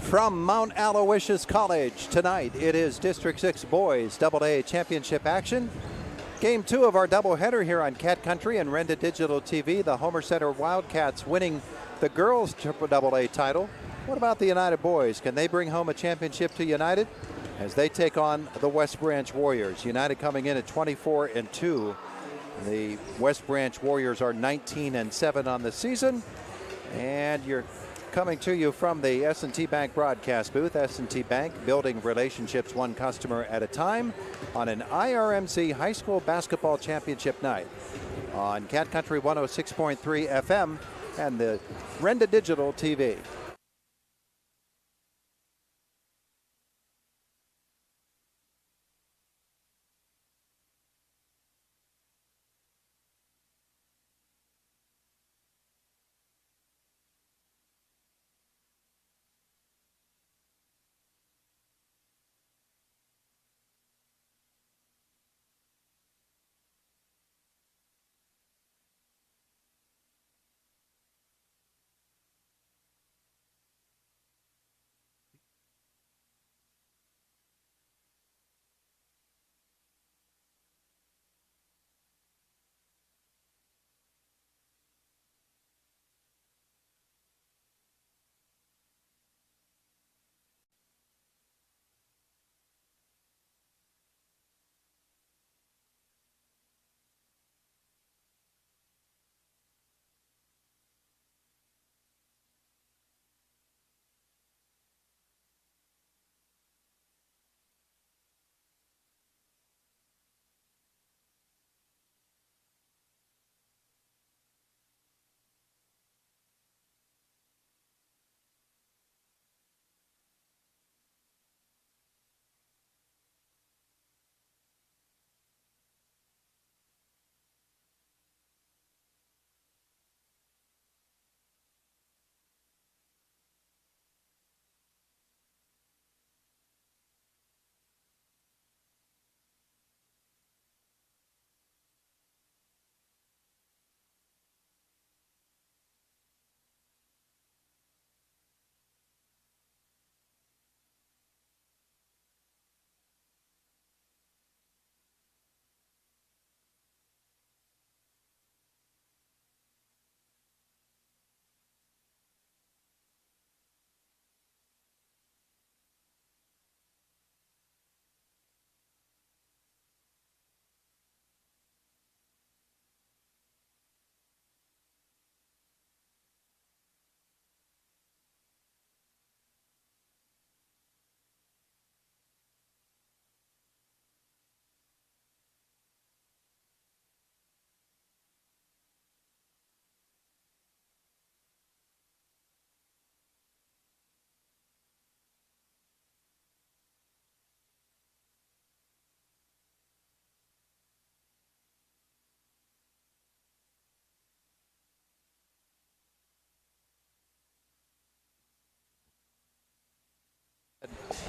From Mount Aloysius College tonight, it is District 6 Boys AA Championship action. Game 2 of our doubleheader here on Cat Country and Renda Digital TV. The Homer Center Wildcats winning the girls' AA title. What about the United boys? Can they bring home a championship to United as they take on the West Branch Warriors? United coming in at 24-2. The West Branch Warriors are 19-7 on the season. And you're coming to you from the S&T Bank broadcast booth. S&T Bank, building relationships one customer at a time on an IRMC High School Basketball Championship night on Cat Country 106.3 FM and the Renda Digital TV.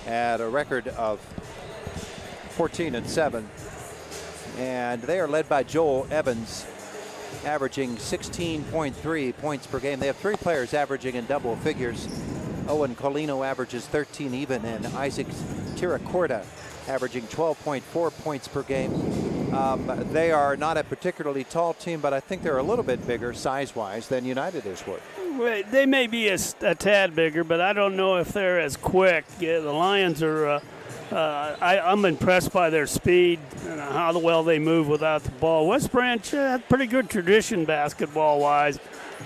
At a record of 14-7, and they are led by Joel Evans, averaging 16.3 points per game. They have three players averaging in double figures. Owen Colino averages 13 even, and Isaac Tiracorda averaging 12.4 points per game. They are not a particularly tall team, but I think they're a little bit bigger size-wise than United is. They may be a tad bigger, but I don't know if they're as quick. Yeah, the Lions are I'm impressed by their speed and how well they move without the ball. West Branch had pretty good tradition basketball-wise.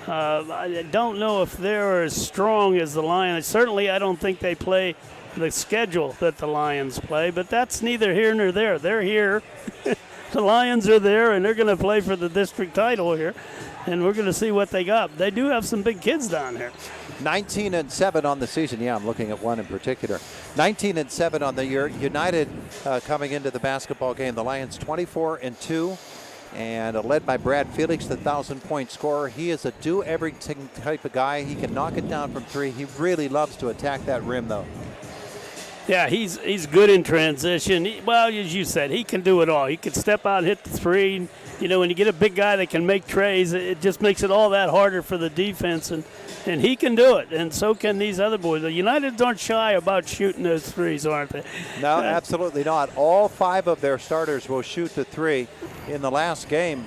I don't know if they're as strong as the Lions. Certainly, I don't think they play the schedule that the Lions play, but that's neither here nor there. They're here. The Lions are there, and they're going to play for the district title here. And we're going to see what they got. They do have some big kids down here. 19-7 on the season. Yeah, I'm looking at one in particular. 19-7 on the year. United coming into the basketball game. The Lions 24-2, and led by Brad Felix, the 1,000-point scorer. He is a do-everything type of guy. He can knock it down from three. He really loves to attack that rim, though. Yeah, he's good in transition. Well, as you said, he can do it all. He can step out, hit the three. when you get a big guy that can make trays, it just makes it all that harder for the defense, and he can do it, and so can these other boys. The Uniteds aren't shy about shooting those threes, aren't they? No, absolutely not. All 5 of their starters will shoot the 3. In the last game,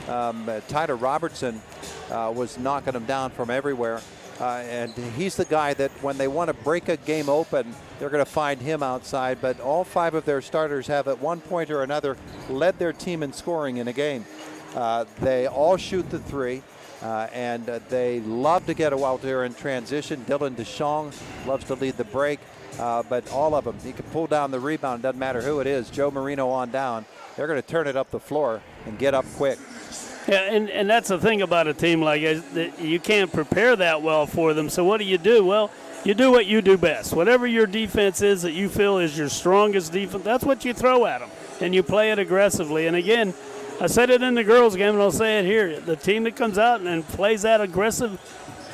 Tyler Robertson was knocking them down from everywhere. And he's the guy that when they want to break a game open, they're going to find him outside. But all 5 of their starters have at one point or another led their team in scoring in a game. They all shoot the 3. And they love to get out there in transition. Dylan DeShong loves to lead the break. But all of them, he can pull down the rebound. Doesn't matter who it is. Joe Marino on down. They're going to turn it up the floor and get up quick. Yeah, and that's the thing about a team like that, you can't prepare that well for them. So what do? Well, you do what you do best. Whatever your defense is that you feel is your strongest defense, that's what you throw at them, and you play it aggressively. And again, I said it in the girls' game, and I'll say it here. The team that comes out and plays that aggressive,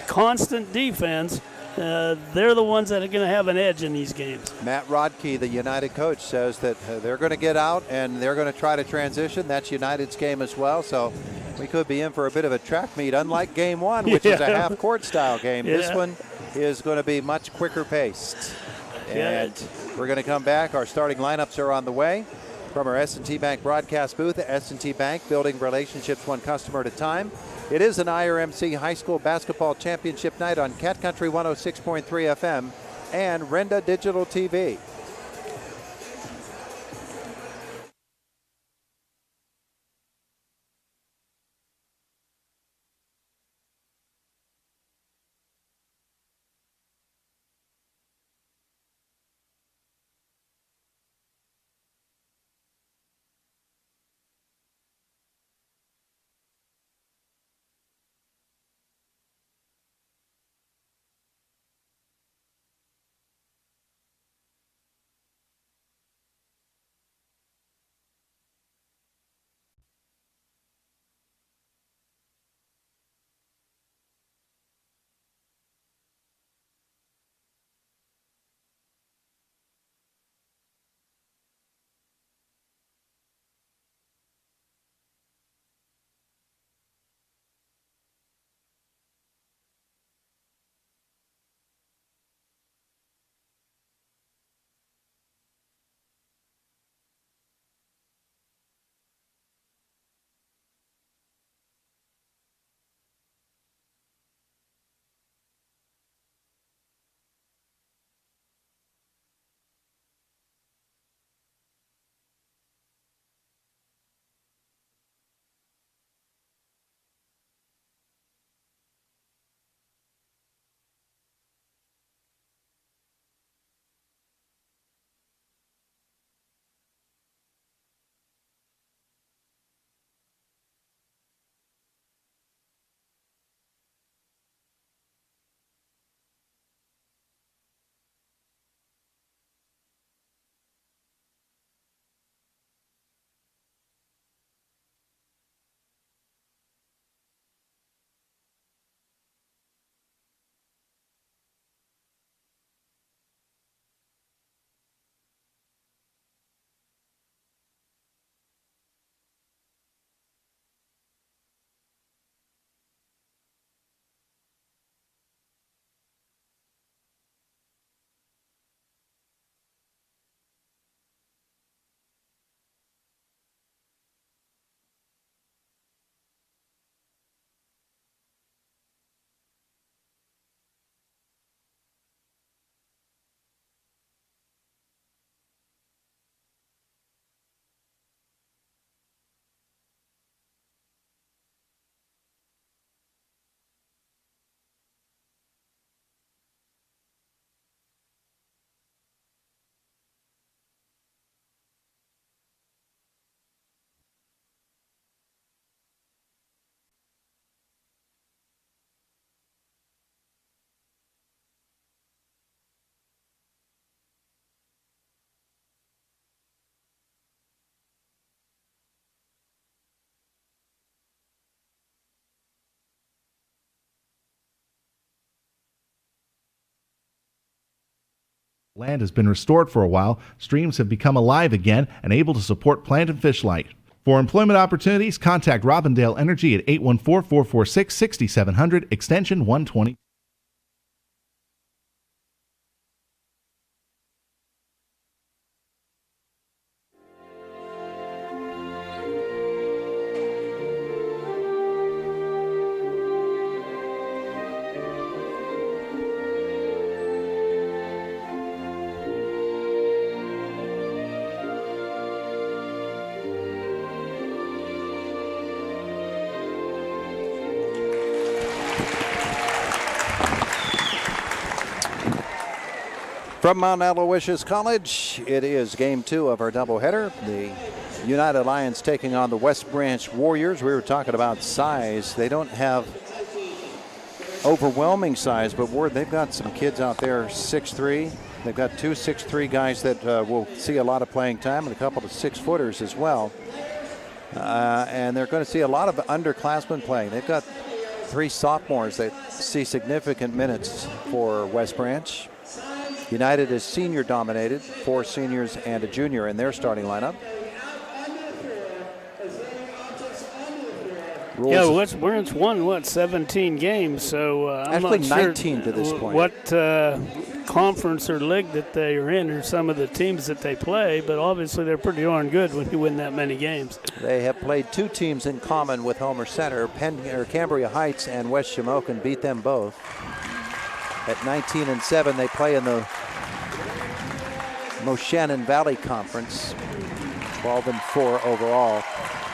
constant defense, they're the ones that are going to have an edge in these games. Matt Rodkey, the United coach, says that they're going to get out and they're going to try to transition. That's United's game as well. So we could be in for a bit of a track meet, unlike game 1, which is a half-court style game. This one is going to be much quicker paced. And we're going to come back. Our starting lineups are on the way. From our S&T Bank broadcast booth, S&T Bank, building relationships one customer at a time. It is an IRMC High School Basketball Championship night on Cat Country 106.3 FM and Renda Digital TV. Land has been restored for a while. Streams have become alive again and able to support plant and fish life. For employment opportunities, contact Robindale Energy at 814-446-6700, extension 120. From Mount Aloysius College, it is game 2 of our doubleheader. The United Lions taking on the West Branch Warriors. We were talking about size. They don't have overwhelming size, but they've got some kids out there 6'3". They've got 2 6'3" guys that will see a lot of playing time, and a couple of 6-footers as well. And they're going to see a lot of underclassmen playing. They've got 3 sophomores that see significant minutes for West Branch. United is senior dominated, 4 seniors and a junior in their starting lineup. Yeah, West Branch won 17 games, so I'm actually not 19 sure to this point. What conference or league that they are in, or some of the teams that they play, but obviously they're pretty darn good when you win that many games. They have played 2 teams in common with Homer Center. Cambria Heights and West Shamokin beat them both. At 19-7, they play in the Moshannon Valley Conference, 12-4 overall.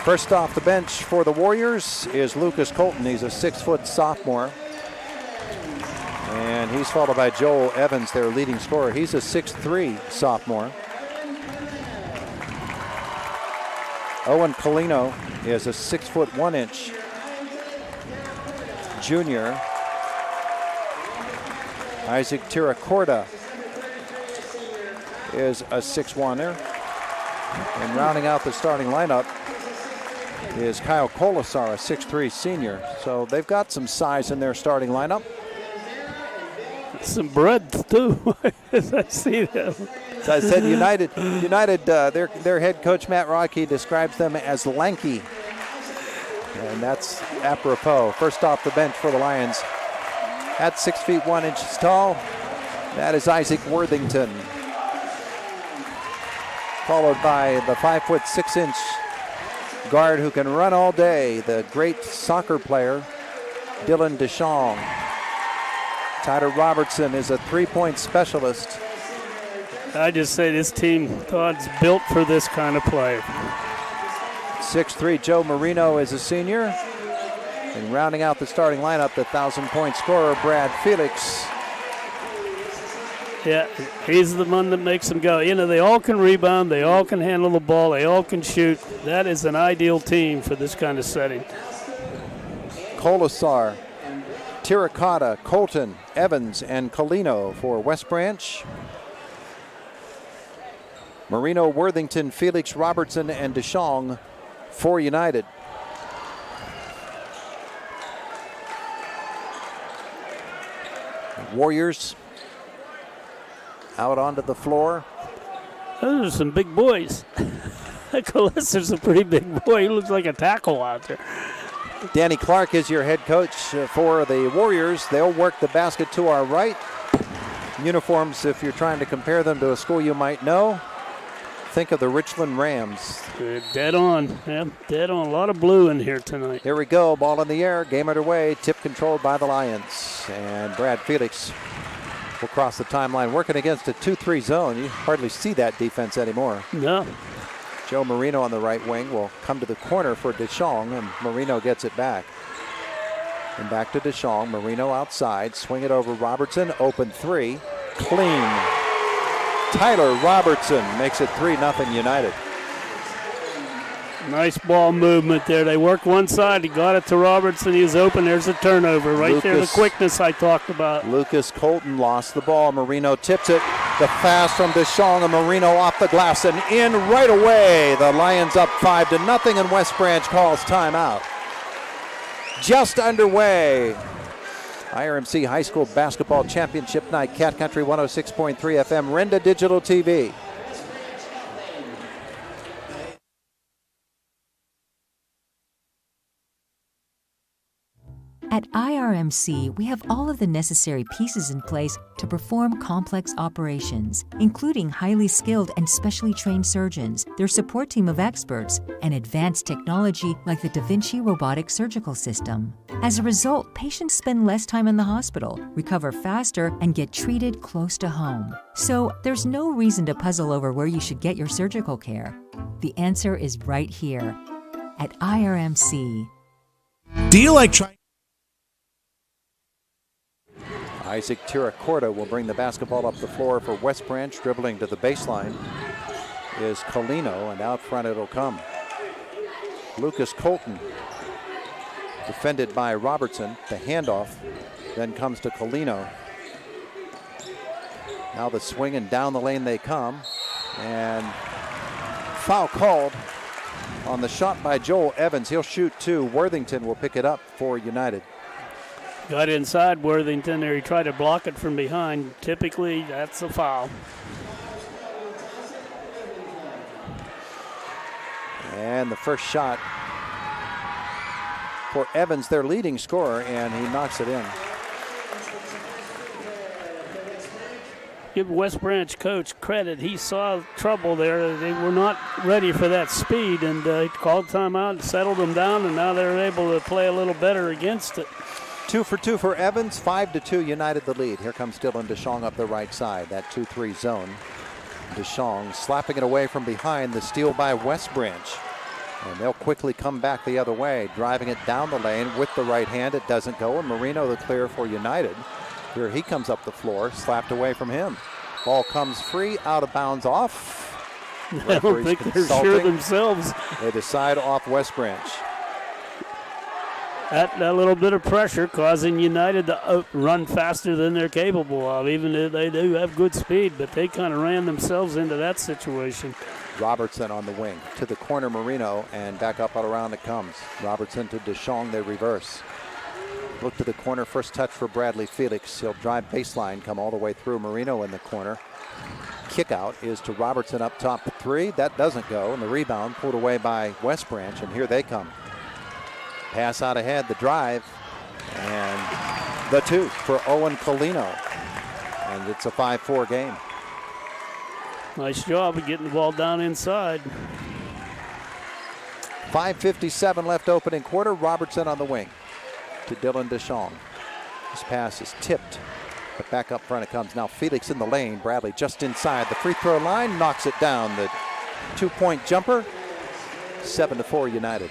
First off the bench for the Warriors is Lucas Colton. He's a 6-foot sophomore. And he's followed by Joel Evans, their leading scorer. He's a 6'3" sophomore. Owen Colino is a 6'1" junior. Isaac Tiracorda is a 6'1". And rounding out the starting lineup is Kyle Colasar, a 6'3" senior. So they've got some size in their starting lineup. Some breadth too. As I see them. So I said United. Their head coach Matt Rocky describes them as lanky, and that's apropos. First off the bench for the Lions, at 6 feet 1 inches tall, that is Isaac Worthington, followed by the 5 6 inch guard who can run all day, the great soccer player Dylan Deschamps. Tyler Robertson is a 3-point specialist. I just say this team, Todd's built for this kind of play. 6'3" Joe Marino is a senior. And rounding out the starting lineup, the 1,000-point scorer, Brad Felix. Yeah, he's the one that makes them go. You know, they all can rebound, they all can handle the ball, they all can shoot. That is an ideal team for this kind of setting. Colasar, Tiracotta, Colton, Evans, and Colino for West Branch. Marino, Worthington, Felix, Robertson, and Deschamps for United. Warriors out onto the floor. Those are some big boys. Colasar's a pretty big boy. He looks like a tackle out there. Danny Clark is your head coach for the Warriors. They'll work the basket to our right. Uniforms, if you're trying to compare them to a school you might know, think of the Richland Rams. Dead on. Yeah, dead on. A lot of blue in here tonight. Here we go. Ball in the air. Game underway. Tip controlled by the Lions. And Brad Felix will cross the timeline. Working against a 2-3 zone. You hardly see that defense anymore. No. Joe Marino on the right wing will come to the corner for Deschamps, and Marino gets it back. And back to Deschamps. Marino outside. Swing it over Robertson. Open 3. Clean. Tyler Robertson makes it 3-0 United. Nice ball movement there. They worked one side. He got it to Robertson. He was open. There's a turnover. Right there, the quickness I talked about. Lucas Colton lost the ball. Marino tips it. The pass from Deschamps, and Marino off the glass and in right away. The Lions up 5-0, and West Branch calls timeout. Just underway. IRMC High School Basketball Championship Night, Cat Country 106.3 FM, Renda Digital TV. At IRMC, we have all of the necessary pieces in place to perform complex operations, including highly skilled and specially trained surgeons, their support team of experts, and advanced technology like the Da Vinci robotic surgical system. As a result, patients spend less time in the hospital, recover faster, and get treated close to home. So there's no reason to puzzle over where you should get your surgical care. The answer is right here at IRMC. Do you like trying? Isaac Tiracorda will bring the basketball up the floor for West Branch. Dribbling to the baseline is Colino, and out front it'll come. Lucas Colton, defended by Robertson. The handoff then comes to Colino. Now the swing, and down the lane they come. And foul called on the shot by Joel Evans. He'll shoot two. Worthington will pick it up for United. Got inside Worthington there. He tried to block it from behind. Typically, that's a foul. And the first shot for Evans, their leading scorer, and he knocks it in. Give West Branch coach credit. He saw trouble there. They were not ready for that speed, and he called timeout and settled them down, and now they're able to play a little better against it. 2 for 2 for Evans, 5-2 United the lead. Here comes Dylan DeShong up the right side, that 2-3 zone. DeShong slapping it away from behind, the steal by West Branch. And they'll quickly come back the other way, driving it down the lane with the right hand. It doesn't go, and Marino the clear for United. Here he comes up the floor, slapped away from him. Ball comes free, out of bounds, off. I don't think they're sure themselves. They decide off West Branch. That little bit of pressure causing United to run faster than they're capable of, even though they do have good speed, but they kind of ran themselves into that situation. Robertson on the wing. To the corner, Marino, and back up and around it comes. Robertson to DeShong, they reverse. Look to the corner, first touch for Bradley Felix. He'll drive baseline, come all the way through. Marino in the corner. Kick out is to Robertson up top for three. That doesn't go, and the rebound pulled away by West Branch, and here they come. Pass out ahead, the drive, and the two for Owen Colino. And it's a 5-4 game. Nice job of getting the ball down inside. 5:57 left opening quarter. Robertson on the wing to Dylan DeShong. This pass is tipped, but back up front it comes. Now Felix in the lane. Bradley just inside the free throw line, knocks it down. The 2-point jumper. 7-4 United.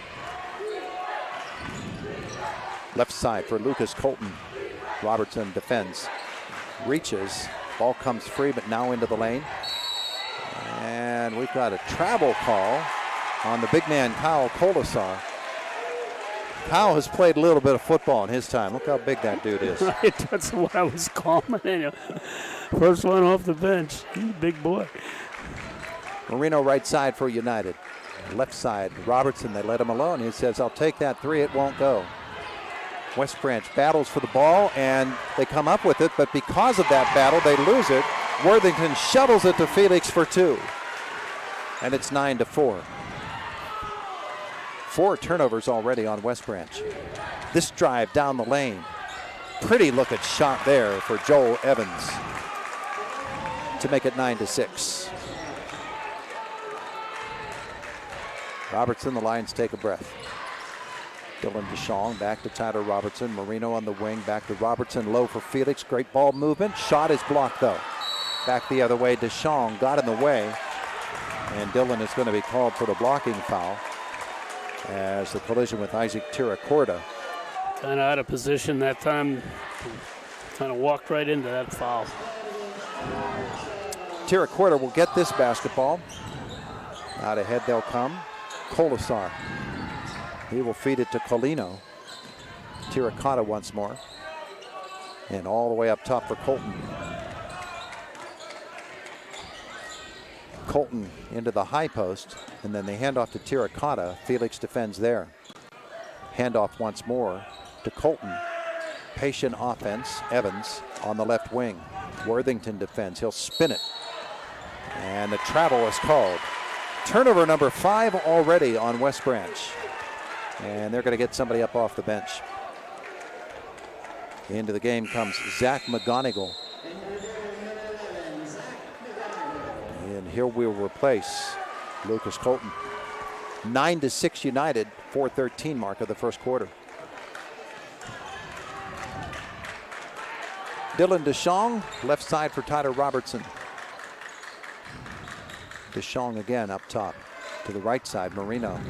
Left side for Lucas Colton. Robertson defends, reaches, ball comes free, but now into the lane. And we've got a travel call on the big man, Kyle Colasar. Kyle has played a little bit of football in his time. Look how big that dude is. Right, that's what I was calling. First one off the bench. He's a big boy. Marino right side for United. Left side, Robertson, they let him alone. He says, I'll take that three, it won't go. West Branch battles for the ball, and they come up with it, but because of that battle, they lose it. Worthington shovels it to Felix for two, and it's 9-4. 4 turnovers already on West Branch. This drive down the lane. Pretty looking shot there for Joel Evans to make it 9-6. Robertson, the Lions take a breath. Dylan DeShong back to Tyler Robertson. Marino on the wing, back to Robertson, low for Felix. Great ball movement. Shot is blocked though. Back the other way, DeShong got in the way. And Dylan is going to be called for the blocking foul as the collision with Isaac Tiracorda. Kind of out of position that time. Kind of walked right into that foul. Tiracorda will get this basketball. Out ahead they'll come. Colasar. He will feed it to Colino. Tiracorda once more. And all the way up top for Colton. Colton into the high post, and then they hand off to Tiracorda. Felix defends there. Handoff once more to Colton. Patient offense. Evans on the left wing. Worthington defends. He'll spin it. And the travel is called. Turnover number 5 already on West Branch. And they're going to get somebody up off the bench. Into the game comes Zach McGonigal. And here we'll replace Lucas Colton. 9-6 United, 4:13 mark of the first quarter. Dylan DeShong, left side for Tyler Robertson. DeShong again up top. To the right side, Marino.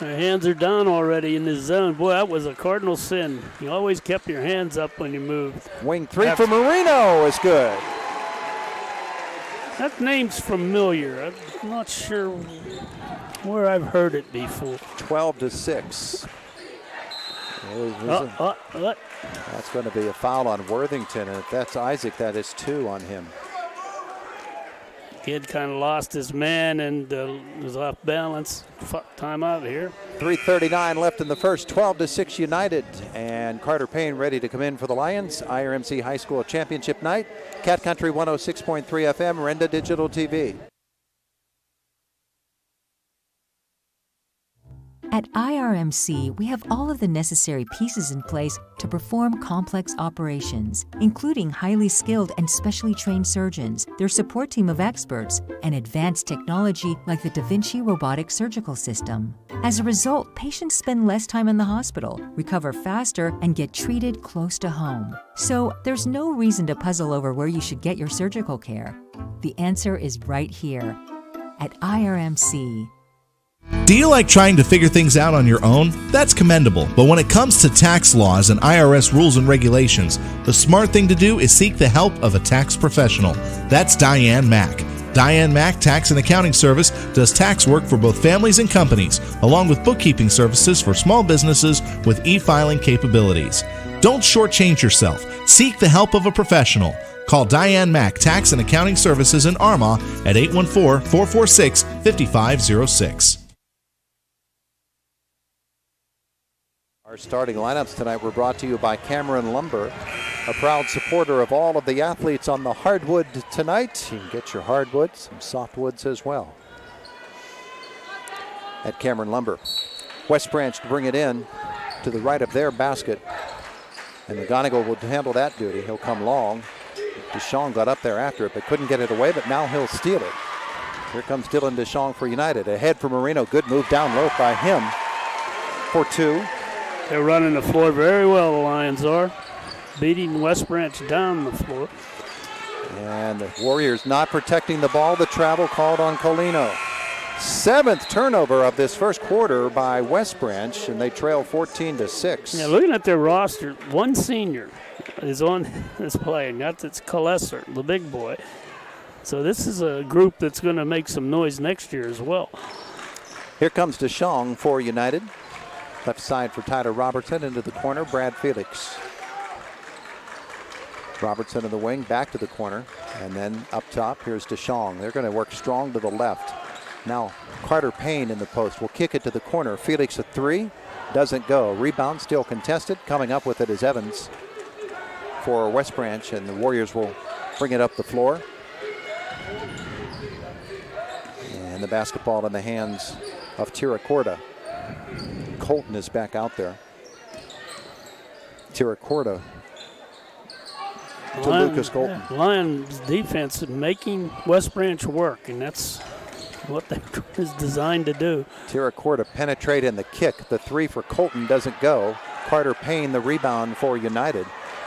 Their hands are down already in this zone. Boy, that was a cardinal sin. You always kept your hands up when you moved. Wing three for Marino is good. That name's familiar. I'm not sure where I've heard it before. 12-6. That's going to be a foul on Worthington, and if that's Isaac, that is 2 on him. Kid kind of lost his man and was off balance. Timeout here. 3:39 left in the first. 12-6 United, and Carter Payne ready to come in for the Lions. IRMC High School Championship night. Cat Country 106.3 FM, Renda Digital TV. At IRMC, we have all of the necessary pieces in place to perform complex operations, including highly skilled and specially trained surgeons, their support team of experts, and advanced technology like the Da Vinci robotic surgical system. As a result, patients spend less time in the hospital, recover faster, and get treated close to home. So there's no reason to puzzle over where you should get your surgical care. The answer is right here at IRMC. Do you like trying to figure things out on your own? That's commendable. But when it comes to tax laws and IRS rules and regulations, the smart thing to do is seek the help of a tax professional. That's Diane Mack. Diane Mack Tax and Accounting Service does tax work for both families and companies, along with bookkeeping services for small businesses with e-filing capabilities. Don't shortchange yourself. Seek the help of a professional. Call Diane Mack Tax and Accounting Services in Armagh at 814-446-5506. Our starting lineups tonight were brought to you by Cameron Lumber, a proud supporter of all of the athletes on the hardwood tonight. You can get your hardwood, some softwoods as well at Cameron Lumber. West Branch to bring it in to the right of their basket, and McGonigal will handle that duty. He'll come long. DeShong got up there after it but couldn't get it away, but now he'll steal it. Here comes Dylan DeShong for United. Ahead for Marino. Good move down low by him for 2. They're running the floor very well, the Lions are. Beating West Branch down the floor. And the Warriors not protecting the ball. The travel called on Colino. 7th turnover of this first quarter by West Branch, and they trail 14-6. Yeah, looking at their roster, one senior is on this play, and that's Kalesser, the big boy. So this is a group that's going to make some noise next year as well. Here comes DeShong for United. Left side for Tyler Robertson, into the corner, Brad Felix. Robertson in the wing, back to the corner, and then up top, here's DeShong. They're going to work strong to the left. Now, Carter Payne in the post will kick it to the corner. Felix a 3, doesn't go. Rebound still contested. Coming up with it is Evans for West Branch, and the Warriors will bring it up the floor. And the basketball in the hands of Tiracorda. Colton is back out there. Tiracorda to Lucas Colton. Yeah, Lions defense is making West Branch work, and that's what that is designed to do. Tiracorda penetrate in the kick. The 3 for Colton doesn't go. Carter Payne the rebound for United.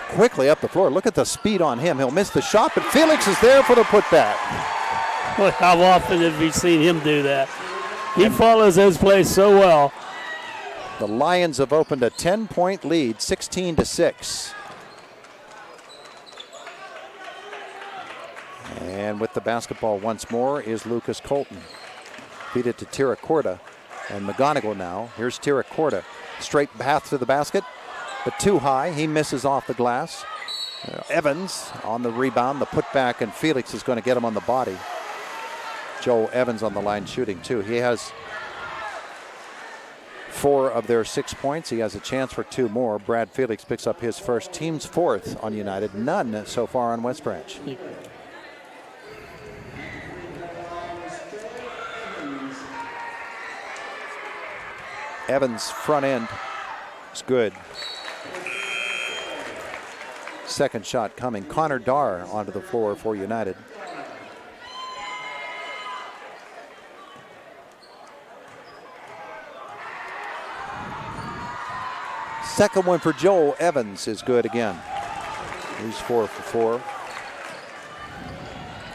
Quickly up the floor. Look at the speed on him. He'll miss the shot, but Felix is there for the putback. Well, how often have we seen him do that? He follows his plays so well. The Lions have opened a 10-point lead, 16-6. And with the basketball once more is Lucas Colton. Feed it to Tiracorda. And McGonigal now. Here's Tiracorda. Straight path to the basket, but too high. He misses off the glass. Evans on the rebound, the putback, and Felix is going to get him on the body. Joel Evans on the line shooting too. He has 4 of their 6 points. He has a chance for 2 more. Brad Felix picks up his first, team's 4th on United. None so far on West Branch. Evans front end is good. second shot coming. Connor Darr onto the floor for United. Second one for Joel Evans is good again. He's 4 for 4.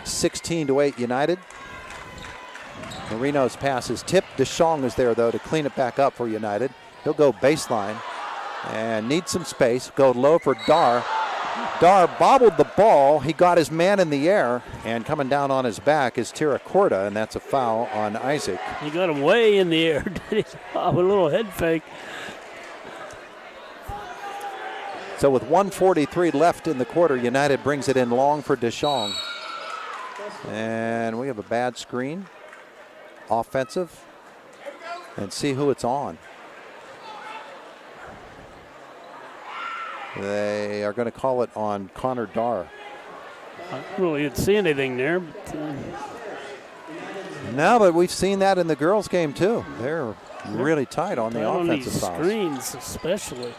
16-8 United. Marino's pass is tipped. DeShong is there, though, to clean it back up for United. He'll go baseline and need some space. Go low for Darr. Darr bobbled the ball. He got his man in the air, and coming down on his back is Tiracorda, and that's a foul on Isaac. He got him way in the air. Did he? Oh, a little head fake. So with 1:43 left in the quarter, United brings it in long for DeShong. And we have a bad screen. Offensive. And see who it's on. They are going to call it on Connor Darr. I don't really didn't see anything there. But, no, but we've seen that in the girls' game too. They're really tight on the offensive side. Screens especially.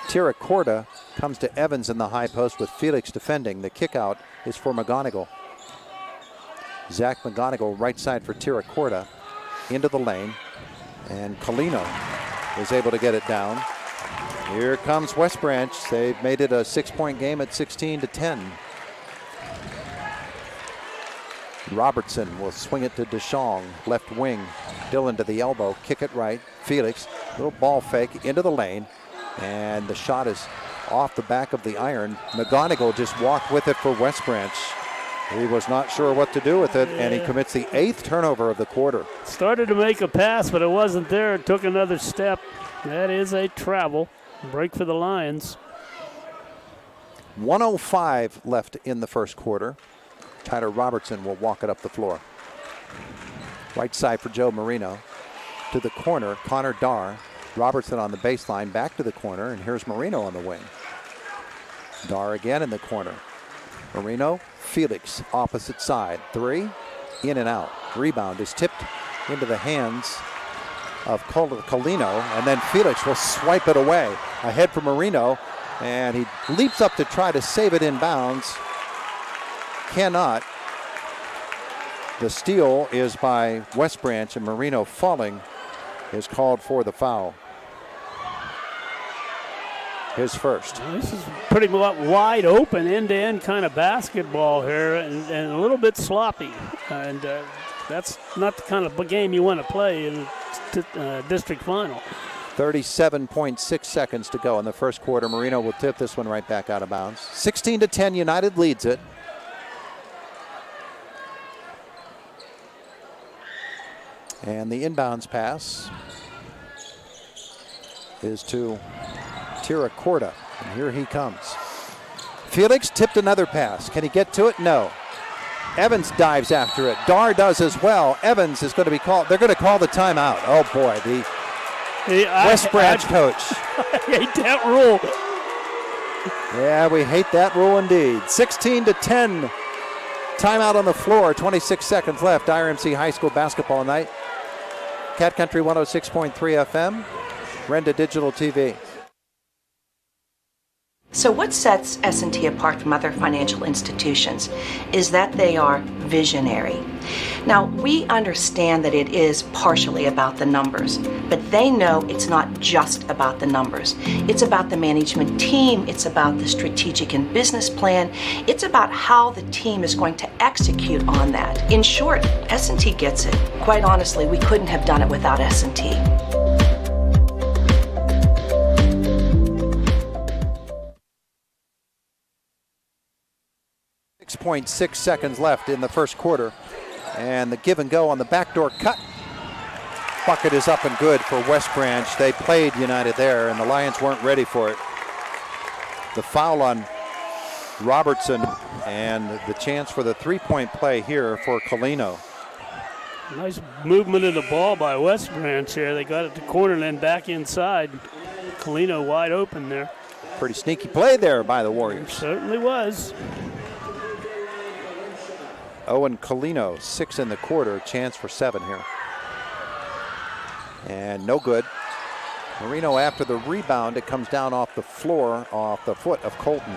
Tiracorda comes to Evans in the high post with Felix defending. The kick out is for McGonigal. Zach McGonigal right side for Tiracorda into the lane, and Colino is able to get it down. Here comes West Branch. They've made it a 6-point game at 16-10. Robertson will swing it to DeShong, left wing. Dillon to the elbow, kick it right. Felix, little ball fake into the lane, and the shot is off the back of the iron. McGonigal just walked with it for West Branch. He was not sure what to do with it, and he commits the 8th turnover of the quarter. Started to make a pass, but it wasn't there. It took another step. That is a travel. Break for the Lions. 1:05 left in the first quarter. Tyler Robertson will walk it up the floor. Right side for Joe Marino. To the corner, Connor Darr. Robertson on the baseline, back to the corner, and here's Marino on the wing. Darr again in the corner. Marino, Felix, opposite side. 3, in and out. Rebound is tipped into the hands of Colino, and then Felix will swipe it away. Ahead for Marino, and he leaps up to try to save it in bounds. Cannot. The steal is by West Branch, and Marino falling is called for the foul. His first. This is pretty wide open, end-to-end kind of basketball here, and a little bit sloppy. And that's not the kind of game you want to play in district final. 37.6 seconds to go in the first quarter. Marino will tip this one right back out of bounds. 16-10, United leads it. And the inbounds pass is to Tiracorda, and here he comes. Felix tipped another pass. Can he get to it? No. Evans dives after it. Darr does as well. Evans is going to be called. They're going to call the timeout. Oh boy, the West Branch coach. I hate that rule. Yeah, we hate that rule indeed. 16-10. Timeout on the floor. 26 seconds left. IRMC High School basketball night. Cat Country 106.3 FM. Renda Digital TV. So what sets S&T apart from other financial institutions is that they are visionary. Now, we understand that it is partially about the numbers, but they know it's not just about the numbers. It's about the management team, it's about the strategic and business plan, it's about how the team is going to execute on that. In short, S&T gets it. Quite honestly, we couldn't have done it without S&T. 6.6 seconds left in the first quarter, and the give and go on the backdoor cut. Bucket is up and good for West Branch. They played United there, and the Lions weren't ready for it. The foul on Robertson, and the chance for the three-point play here for Colino. Nice movement of the ball by West Branch here. They got it to corner and then back inside. Colino wide open there. Pretty sneaky play there by the Warriors. It certainly was. Owen Colino, 6 in the quarter, chance for 7 here. And no good. Marino after the rebound, it comes down off the floor, off the foot of Colton.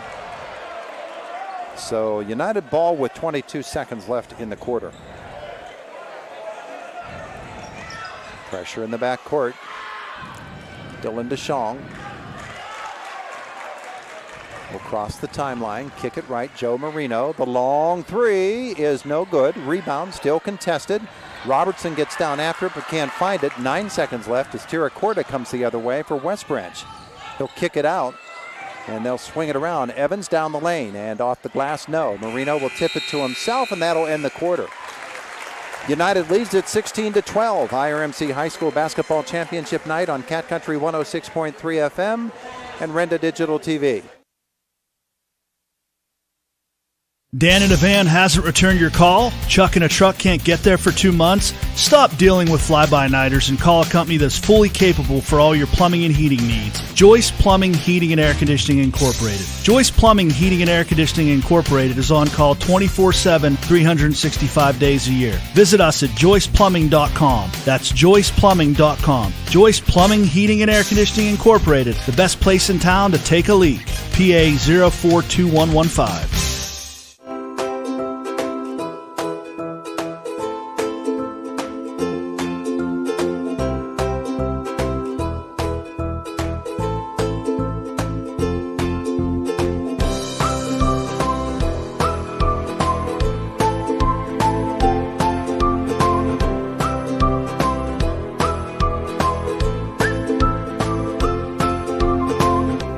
So United ball with 22 seconds left in the quarter. Pressure in the backcourt. Dylan DeShong will cross the timeline, kick it right. Joe Marino, the long three is no good. Rebound still contested. Robertson gets down after it but can't find it. 9 seconds left as Tiracorda comes the other way for West Branch. He'll kick it out and they'll swing it around. Evans down the lane and off the glass, no. Marino will tip it to himself and that'll end the quarter. United leads at 16-12. IRMC High School Basketball Championship night on Cat Country 106.3 FM and Renda Digital TV. Dan in a van hasn't returned your call? Chuck in a truck can't get there for 2 months? Stop dealing with fly-by-nighters and call a company that's fully capable for all your plumbing and heating needs. Joyce Plumbing, Heating, and Air Conditioning Incorporated. Joyce Plumbing, Heating, and Air Conditioning Incorporated is on call 24/7, 365 days a year. Visit us at joyceplumbing.com. That's joyceplumbing.com. Joyce Plumbing, Heating, and Air Conditioning Incorporated, the best place in town to take a leak. PA 042115.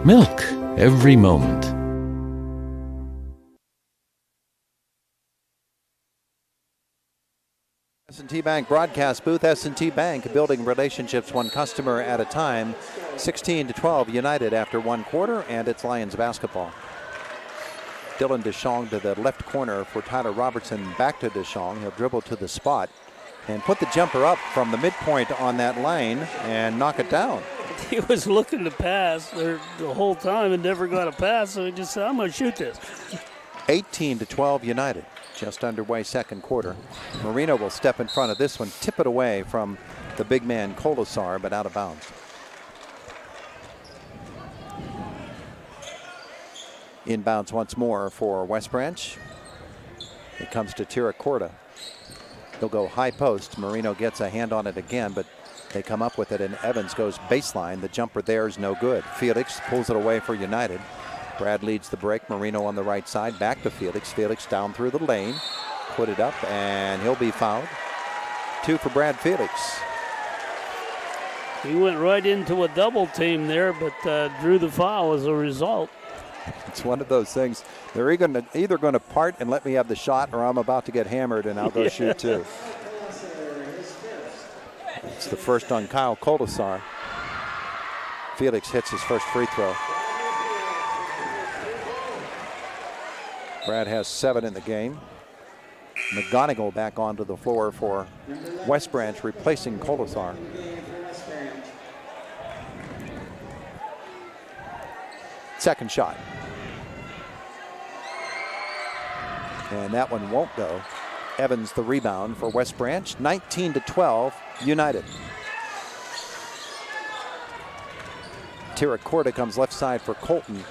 Milk every moment. S&T Bank broadcast booth. S&T Bank building relationships one customer at a time. 16-12 United after one quarter, and it's Lions basketball. Dylan DeShong to the left corner for Tyler Robertson. Back to DeShong. He'll dribble to the spot and put the jumper up from the midpoint on that lane and knock it down. He was looking to pass the whole time and never got a pass, so he just said, I'm going to shoot this. 18-12 United. Just underway second quarter. Marino will step in front of this one, tip it away from the big man Colasar, but out of bounds. Inbounds once more for West Branch. It comes to Tiracorda. He'll go high post. Marino gets a hand on it again, but they come up with it, and Evans goes baseline. The jumper there is no good. Felix pulls it away for United. Brad leads the break. Marino on the right side. Back to Felix. Felix down through the lane. Put it up, and he'll be fouled. 2 for Brad Felix. He went right into a double team there, but drew the foul as a result. It's one of those things. They're either going to part and let me have the shot, or I'm about to get hammered and I'll go shoot too. It's the first on Kyle Colasar. Felix hits his first free throw. Brad has 7 in the game. McGonigal back onto the floor for West Branch, replacing Colasar. Second shot. And that one won't go. Evans the rebound for West Branch. 19-12 United. Tiracorda comes left side for Colton.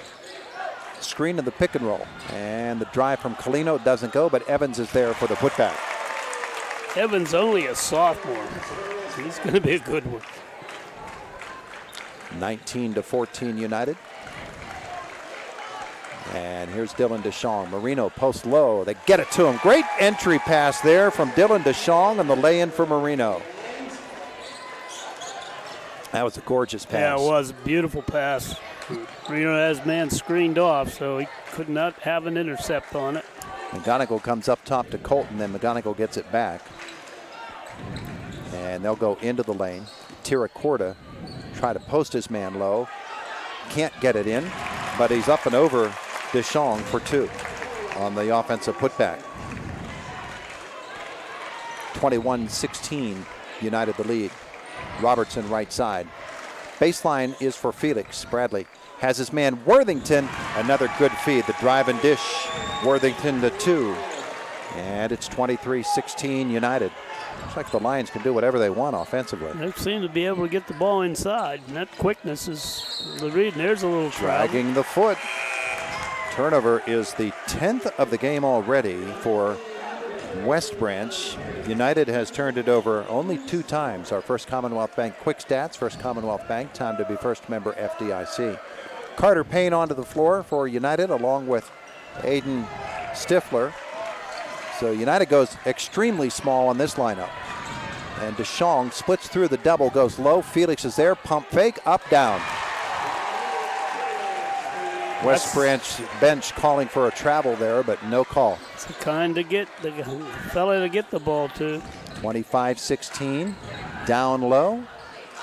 Screen in the pick and roll. And the drive from Colino doesn't go, but Evans is there for the putback. Evans only a sophomore. He's going to be a good one. 19-14 United. And here's Dylan DeShong. Marino post low. They get it to him. Great entry pass there from Dylan DeShong, and the lay-in for Marino. That was a gorgeous pass. Yeah, it was a beautiful pass. Marino has man screened off, so he could not have an intercept on it. McGonigal comes up top to Colton, then McGonigal gets it back. And they'll go into the lane. Tiracorda try to post his man low. Can't get it in, but he's up and over DeShong for 2 on the offensive putback. 21-16, United the lead. Robertson right side. Baseline is for Felix. Bradley has his man Worthington. Another good feed. The drive and dish. Worthington to 2. And it's 23-16 United. Looks like the Lions can do whatever they want offensively. They seem to be able to get the ball inside, and that quickness is the read. There's a little dragging the foot. Turnover is the 10th of the game already for West Branch. United has turned it over only 2 times. Our First Commonwealth Bank quick stats. First Commonwealth Bank, time to be first member FDIC. Carter Payne onto the floor for United along with Aiden Stifler. So United goes extremely small on this lineup. And DeShong splits through the double, goes low. Felix is there, pump fake, up, down. West Branch bench calling for a travel there, but no call. It's the kind to get the fella to get the ball to. 25-16, down low,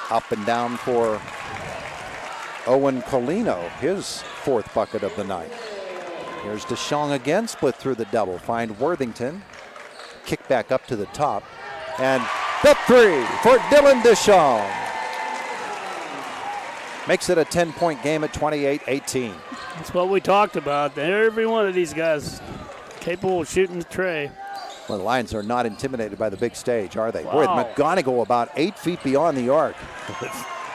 up and down for Owen Colino, his 4th bucket of the night. Here's DeShong again, split through the double. Find Worthington, kick back up to the top, and the 3 for Dylan DeShong. Makes it a 10-point game at 28-18. That's what we talked about. Every one of these guys capable of shooting the tray. Well, the Lions are not intimidated by the big stage, are they? Wow. Boy, McGonigal about 8 feet beyond the arc.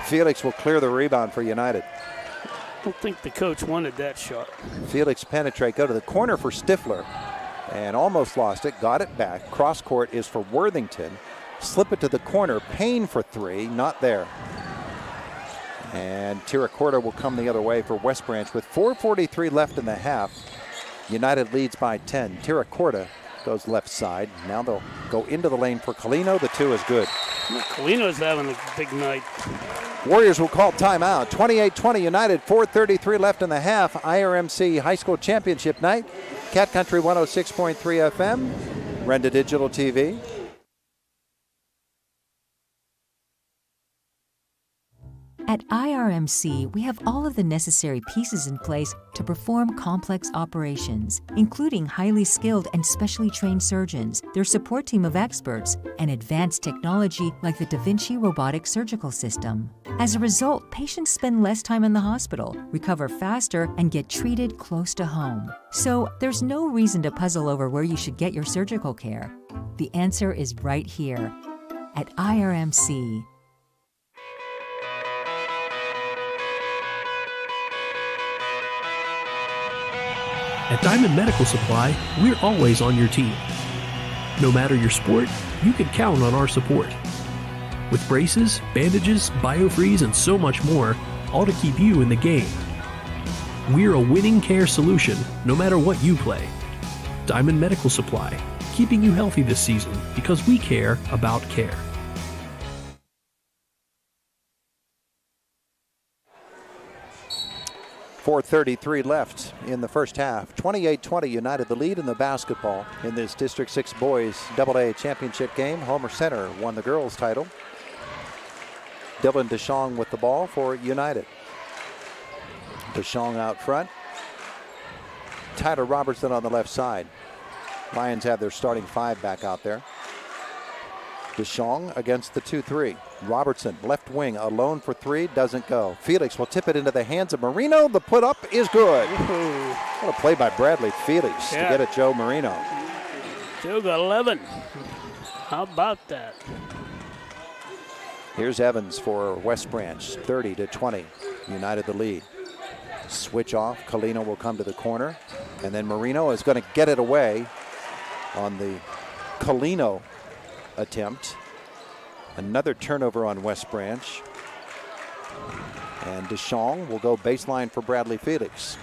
Felix will clear the rebound for United. I don't think the coach wanted that shot. Felix penetrate, go to the corner for Stifler, and almost lost it, got it back. Cross court is for Worthington. Slip it to the corner, Payne for 3, not there. And Tiracorda will come the other way for West Branch with 4:43 left in the half. United leads by 10. Tiracorda goes left side. Now they'll go into the lane for Colino. The 2 is good. Colino's having a big night. Warriors will call timeout. 28-20 United, 4:33 left in the half. IRMC High School Championship night. Cat Country 106.3 FM. Renda Digital TV. At IRMC, we have all of the necessary pieces in place to perform complex operations, including highly skilled and specially trained surgeons, their support team of experts, and advanced technology like the Da Vinci robotic surgical system. As a result, patients spend less time in the hospital, recover faster, and get treated close to home. So there's no reason to puzzle over where you should get your surgical care. The answer is right here at IRMC. At Diamond Medical Supply, we're always on your team. No matter your sport, you can count on our support. With braces, bandages, biofreeze, and so much more, all to keep you in the game. We're a winning care solution, no matter what you play. Diamond Medical Supply, keeping you healthy this season because we care about care. 4:33 left in the first half. 28-20 United the lead in the basketball in this District 6 Boys AA Championship game. Homer Center won the girls title. Dylan DeShong with the ball for United. DeShong out front. Tyler Robertson on the left side. Lions have their starting 5 back out there. DeShong against the 2-3. Robertson, left wing, alone for 3, doesn't go. Felix will tip it into the hands of Marino. The put up is good. Ooh. What a play by Bradley Felix to get at Joe Marino. Joe got 11. How about that? Here's Evans for West Branch, 30-20. United the lead. Switch off. Colino will come to the corner. And then Marino is going to get it away on the Colino attempt. Another turnover on West Branch. And DeShong will go baseline for Bradley Felix.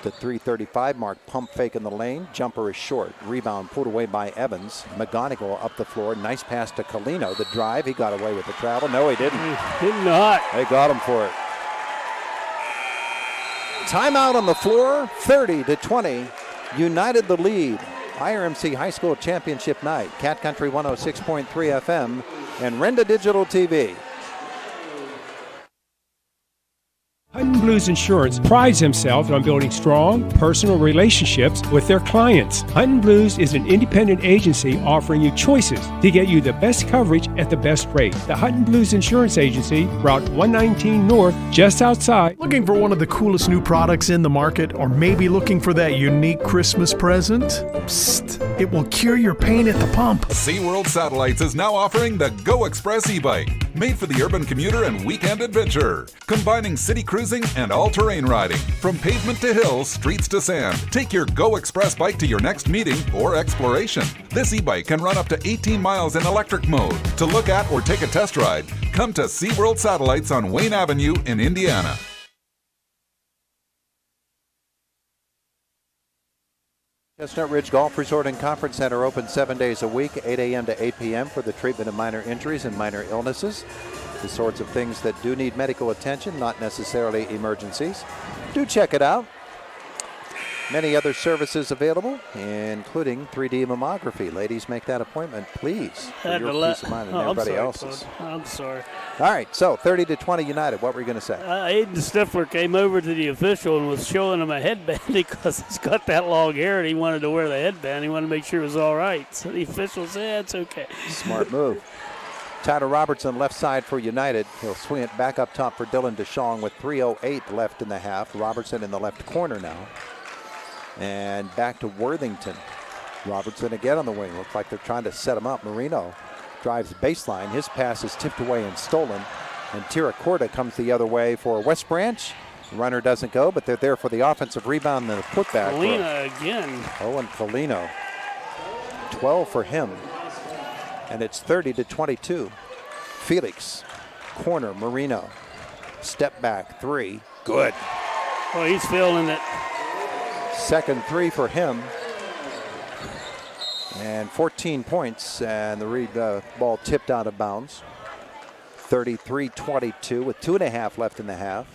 The 3:35 mark, pump fake in the lane. Jumper is short. Rebound pulled away by Evans. McGonigal up the floor. Nice pass to Colino. The drive, he got away with the travel. No, he didn't. He did not. They got him for it. Timeout on the floor, 30-20. United the lead. IRMC High School Championship night. Cat Country 106.3 FM and Renda Digital TV. Hutton Blues Insurance prides himself on building strong, personal relationships with their clients. Hutton Blues is an independent agency offering you choices to get you the best coverage at the best rate. The Hutton Blues Insurance Agency, Route 119 North, just outside. Looking for one of the coolest new products in the market, or maybe looking for that unique Christmas present? Psst, it will cure your pain at the pump. SeaWorld Satellites is now offering the Go Express e-bike, made for the urban commuter and weekend adventurer, combining city cruising and all-terrain riding. From pavement to hills, streets to sand, take your Go Express bike to your next meeting or exploration. This e-bike can run up to 18 miles in electric mode. To look at or take a test ride, come to SeaWorld Satellites on Wayne Avenue in Indiana. Chestnut Ridge Golf Resort and Conference Center open 7 days a week, 8 a.m. to 8 p.m. for the treatment of minor injuries and minor illnesses. The sorts of things that do need medical attention, not necessarily emergencies. Do check it out. Many other services available, including 3D mammography. Ladies, make that appointment, please, for your peace of mind and everybody else's. I'm sorry. All right, so 30-20 United. What were you going to say? Aiden Stifler came over to the official and was showing him a headband because he's got that long hair and he wanted to wear the headband. He wanted to make sure it was all right. So the official said, yeah, it's okay. Smart move. Tyler Robertson, left side for United. He'll swing it back up top for Dylan DeShong with 3:08 left in the half. Robertson in the left corner now. And back to Worthington. Robertson again on the wing. Looks like they're trying to set him up. Marino drives baseline. His pass is tipped away and stolen. And Tira Corda comes the other way for West Branch. The runner doesn't go, but they're there for the offensive rebound and the putback. Colina again. Owen Colino. 12 for him. And it's 30-22. Felix. Corner. Marino. Step back. 3. Good. Well, he's feeling it. Second 3 for him. And 14 points. And the ball tipped out of bounds. 33-22 with 2.5 left in the half.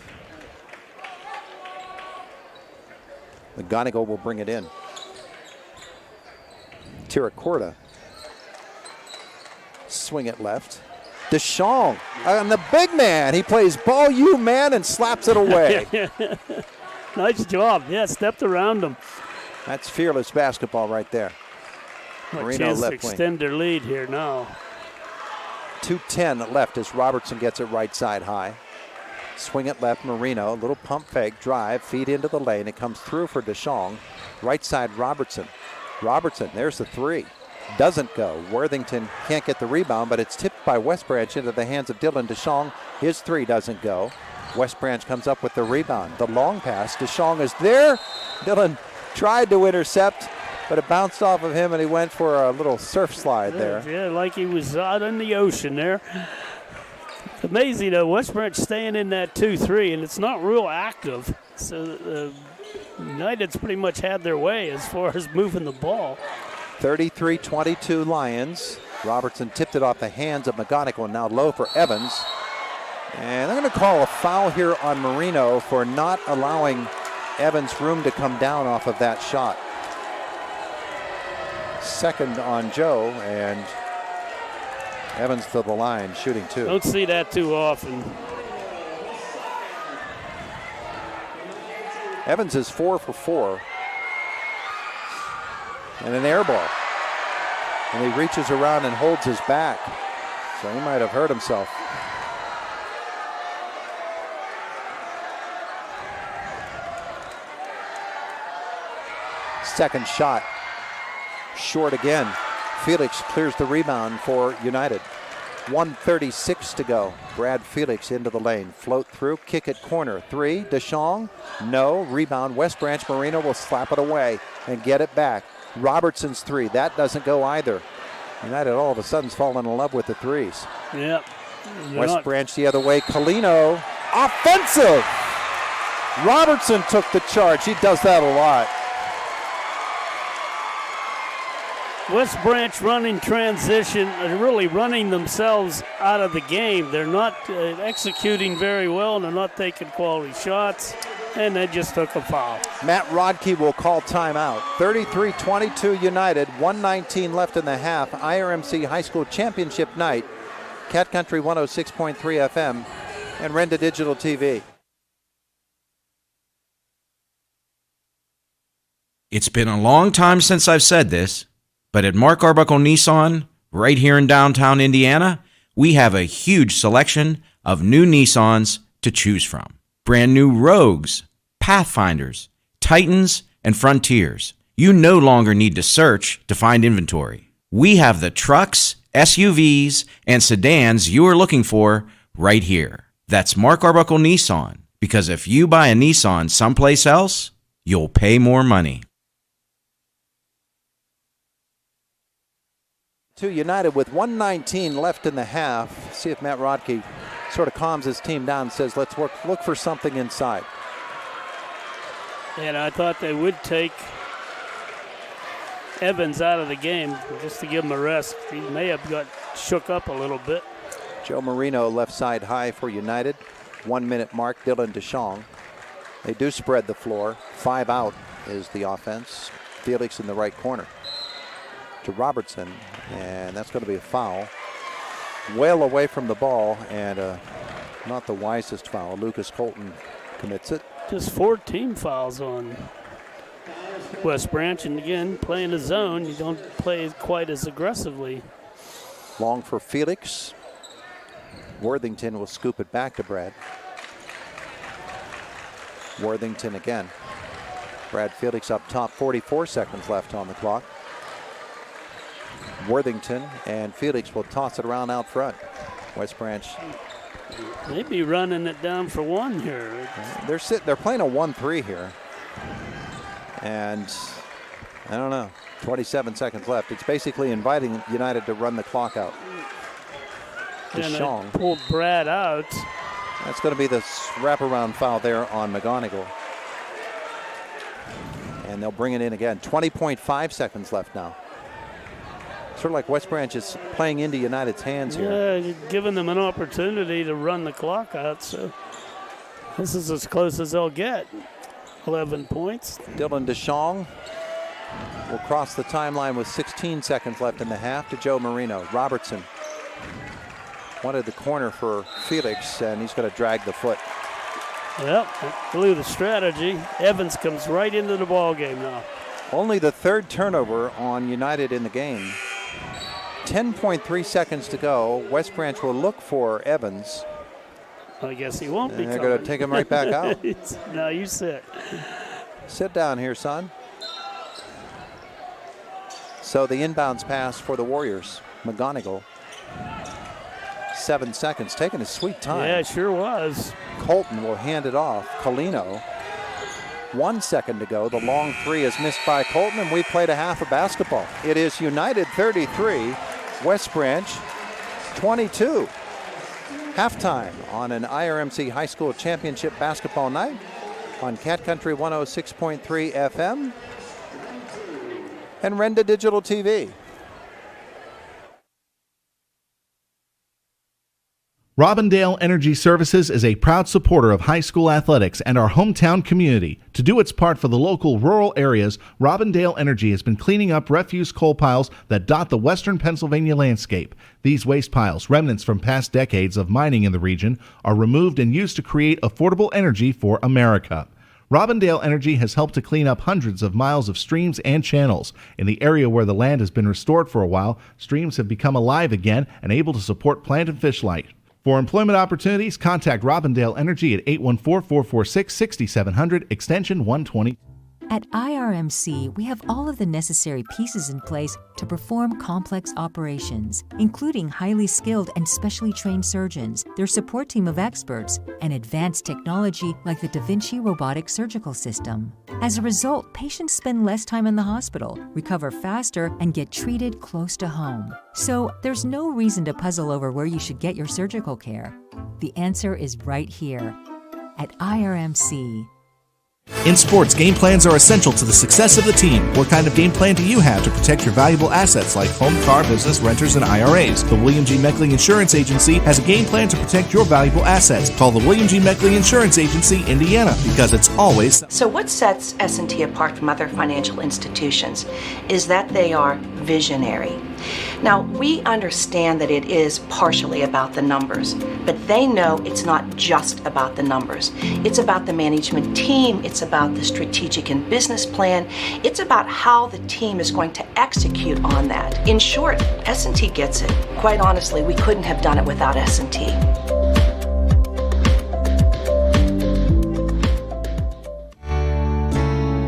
McGonigal will bring it in. Tiracorda. Swing it left. DeShong, and the big man. He plays ball you man and slaps it away. Nice job. Yeah, stepped around him. That's fearless basketball right there. Marino left to extend their lead here now. 2:10 left as Robertson gets it right side high. Swing it left, Marino. A little pump fake, drive, feed into the lane. It comes through for DeShong. Right side, Robertson. Robertson, there's the 3. Doesn't go. Worthington can't get the rebound, but it's tipped by West Branch into the hands of Dylan DeShong. His 3 doesn't go. West Branch comes up with the rebound. The long pass. DeShong is there. Dylan tried to intercept, but it bounced off of him, and he went for a little surf slide there. Yeah, like he was out in the ocean there. It's amazing, though. West Branch staying in that 2-3, and it's not real active. So United's pretty much had their way as far as moving the ball. 33-22 Lions. Robertson tipped it off the hands of McGonigal, now low for Evans. And they're going to call a foul here on Marino for not allowing Evans room to come down off of that shot. Second on Joe, and Evans to the line, shooting 2. Don't see that too often. Evans is 4 for 4. And an air ball. And he reaches around and holds his back. So he might have hurt himself. Second shot. Short again. Felix clears the rebound for United. 1:36 to go. Brad Felix into the lane. Float through, kick it corner. 3, DeShong. No. Rebound. West Branch. Marino will slap it away and get it back. Robertson's 3. That doesn't go either. United all of a sudden's fallen in love with the 3s. Yep. West Branch the other way. Colino. Offensive! Robertson took the charge. He does that a lot. West Branch running transition, really running themselves out of the game. They're not executing very well, and they're not taking quality shots, and they just took a foul. Matt Rodkey will call timeout. 33-22 United, 1:19 left in the half. IRMC High School Championship night. Cat Country 106.3 FM and Renda Digital TV. It's been a long time since I've said this, but at Mark Arbuckle Nissan, right here in downtown Indiana, we have a huge selection of new Nissans to choose from. Brand new Rogues, Pathfinders, Titans, and Frontiers. You no longer need to search to find inventory. We have the trucks, SUVs, and sedans you are looking for right here. That's Mark Arbuckle Nissan, because if you buy a Nissan someplace else, you'll pay more money. To United with 1:19 left in the half. See if Matt Rodke sort of calms his team down and says, let's look for something inside. And I thought they would take Evans out of the game just to give him a rest. He may have got shook up a little bit. Joe Marino left side high for United. 1 minute mark, Dylan DeShong. They do spread the floor. 5 out is the offense. Felix in the right corner to Robertson, and that's going to be a foul. Well away from the ball, and not the wisest foul. Lucas Colton commits it. Just 4 team fouls on West Branch, and again, playing the zone, you don't play quite as aggressively. Long for Felix. Worthington will scoop it back to Brad. Worthington again. Brad Felix up top, 44 seconds left on the clock. Worthington and Felix will toss it around out front. West Branch. Maybe running it down for one here. They're playing a 1-3 here. And I don't know, 27 seconds left. It's basically inviting United to run the clock out. DeShong pulled Brad out. That's going to be the wraparound foul there on McGonigal. And they'll bring it in again. 20.5 seconds left now. Sort of like West Branch is playing into United's hands here. Yeah, giving them an opportunity to run the clock out. So this is as close as they'll get. 11 points. Dylan DeShong will cross the timeline with 16 seconds left in the half to Joe Marino. Robertson wanted the corner for Felix, and he's going to drag the foot. Yep, blew the strategy. Evans comes right into the ball game now. Only the 3rd turnover on United in the game. 10.3 seconds to go. West Branch will look for Evans. I guess he won't be. They're going to take him right back out. No, you sit. Sit down here, son. So the inbounds pass for the Warriors. McGonigal. 7 seconds, taking his sweet time. Yeah, it sure was. Colton will hand it off. Colino. 1 second to go. The long 3 is missed by Colton, and we played a half of basketball. It is United 33, West Branch 22. Halftime on an IRMC High School Championship basketball night on Cat Country 106.3 FM and Renda Digital TV. Robindale Energy Services is a proud supporter of high school athletics and our hometown community. To do its part for the local rural areas, Robindale Energy has been cleaning up refuse coal piles that dot the western Pennsylvania landscape. These waste piles, remnants from past decades of mining in the region, are removed and used to create affordable energy for America. Robindale Energy has helped to clean up hundreds of miles of streams and channels. In the area where the land has been restored for a while, streams have become alive again and able to support plant and fish life. For employment opportunities, contact Robindale Energy at 814-446-6700, extension 120. At IRMC, we have all of the necessary pieces in place to perform complex operations, including highly skilled and specially trained surgeons, their support team of experts, and advanced technology like the Da Vinci robotic surgical system. As a result, patients spend less time in the hospital, recover faster, and get treated close to home. So there's no reason to puzzle over where you should get your surgical care. The answer is right here at IRMC. In sports, game plans are essential to the success of the team. What kind of game plan do you have to protect your valuable assets like home, car, business, renters, and IRAs? The William G. Meckling Insurance Agency has a game plan to protect your valuable assets. Call the William G. Meckling Insurance Agency, Indiana, because it's always... So what sets S&T apart from other financial institutions is that they are visionary. Now, we understand that it is partially about the numbers, but they know it's not just about the numbers. It's about the management team, it's about the strategic and business plan, it's about how the team is going to execute on that. In short, S&T gets it. Quite honestly, we couldn't have done it without S&T.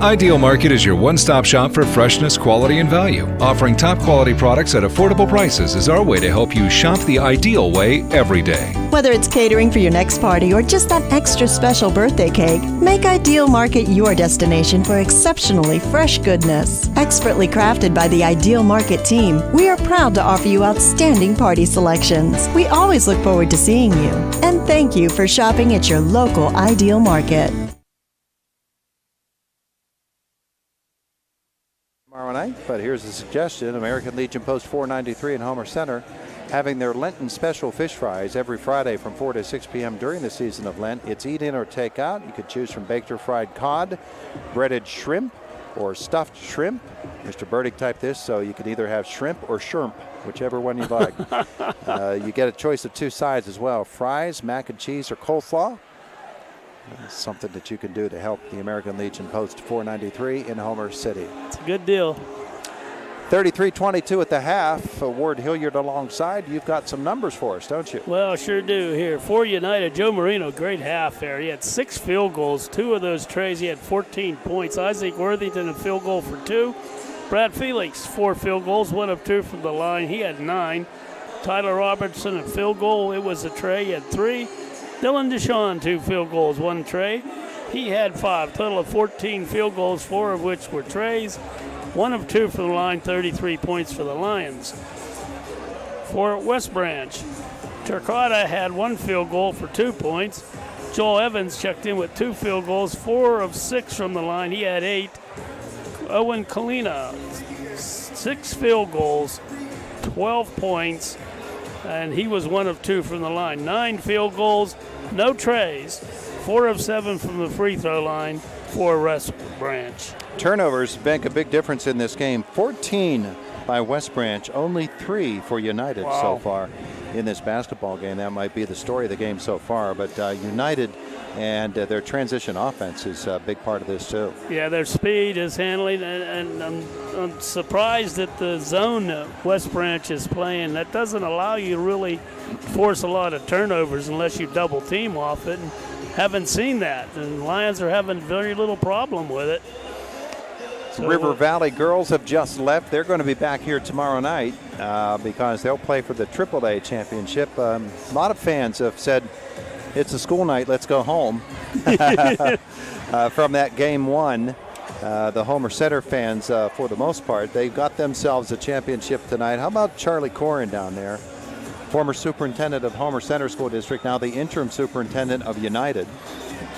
Ideal Market is your one-stop shop for freshness, quality, and value. Offering top-quality products at affordable prices is our way to help you shop the ideal way every day. Whether it's catering for your next party or just that extra special birthday cake, make Ideal Market your destination for exceptionally fresh goodness. Expertly crafted by the Ideal Market team, we are proud to offer you outstanding party selections. We always look forward to seeing you. And thank you for shopping at your local Ideal Market. Tomorrow night, but here's a suggestion. American Legion Post 493 in Homer Center having their Lenten special fish fries every Friday from 4 to 6 p.m. during the season of Lent. It's eat in or take out. You could choose from baked or fried cod, breaded shrimp, or stuffed shrimp. Mr. Burdick typed this, so you can either have shrimp or shrimp, whichever one you like. You get a choice of two sides as well, fries, mac and cheese, or coleslaw. Something that you can do to help the American Legion Post 493 in Homer City. It's a good deal. 33-22 at the half. Ward Hilliard alongside. You've got some numbers for us, don't you? Well, sure do here. For United, Joe Marino, great half there. He had 6 field goals. 2 of those trays, he had 14 points. Isaac Worthington, a field goal for 2. Brad Felix, 4 field goals, 1 of 2 from the line. He had 9. Tyler Robertson, a field goal. It was a tray. He had 3. Dylan Deshawn, 2 field goals, 1 tray. He had 5, total of 14 field goals, 4 of which were trays. 1 of 2 from the line, 33 points for the Lions. For West Branch, Turcotte had 1 field goal for 2 points. Joel Evans checked in with 2 field goals, 4 of 6 from the line. He had 8. Owen Kalina, 6 field goals, 12 points. And he was 1 of 2 from the line. 9 field goals, no trays, 4 of 7 from the free throw line for West Branch. Turnovers make a big difference in this game. 14 by West Branch, only 3 for United so far in this basketball game. That might be the story of the game so far, but United and their transition offense is a big part of this too. Yeah, their speed is handling, and I'm surprised at the zone West Branch is playing. That doesn't allow you to really force a lot of turnovers unless you double team off it. And haven't seen that, and Lions are having very little problem with it. So, River Valley girls have just left. They're going to be back here tomorrow night because they'll play for the AAA championship. A lot of fans have said, it's a school night, let's go home. From that game 1, the Homer Center fans, for the most part, they've got themselves a championship tonight. How about Charlie Corrin down there? Former superintendent of Homer Center School District, now the interim superintendent of United.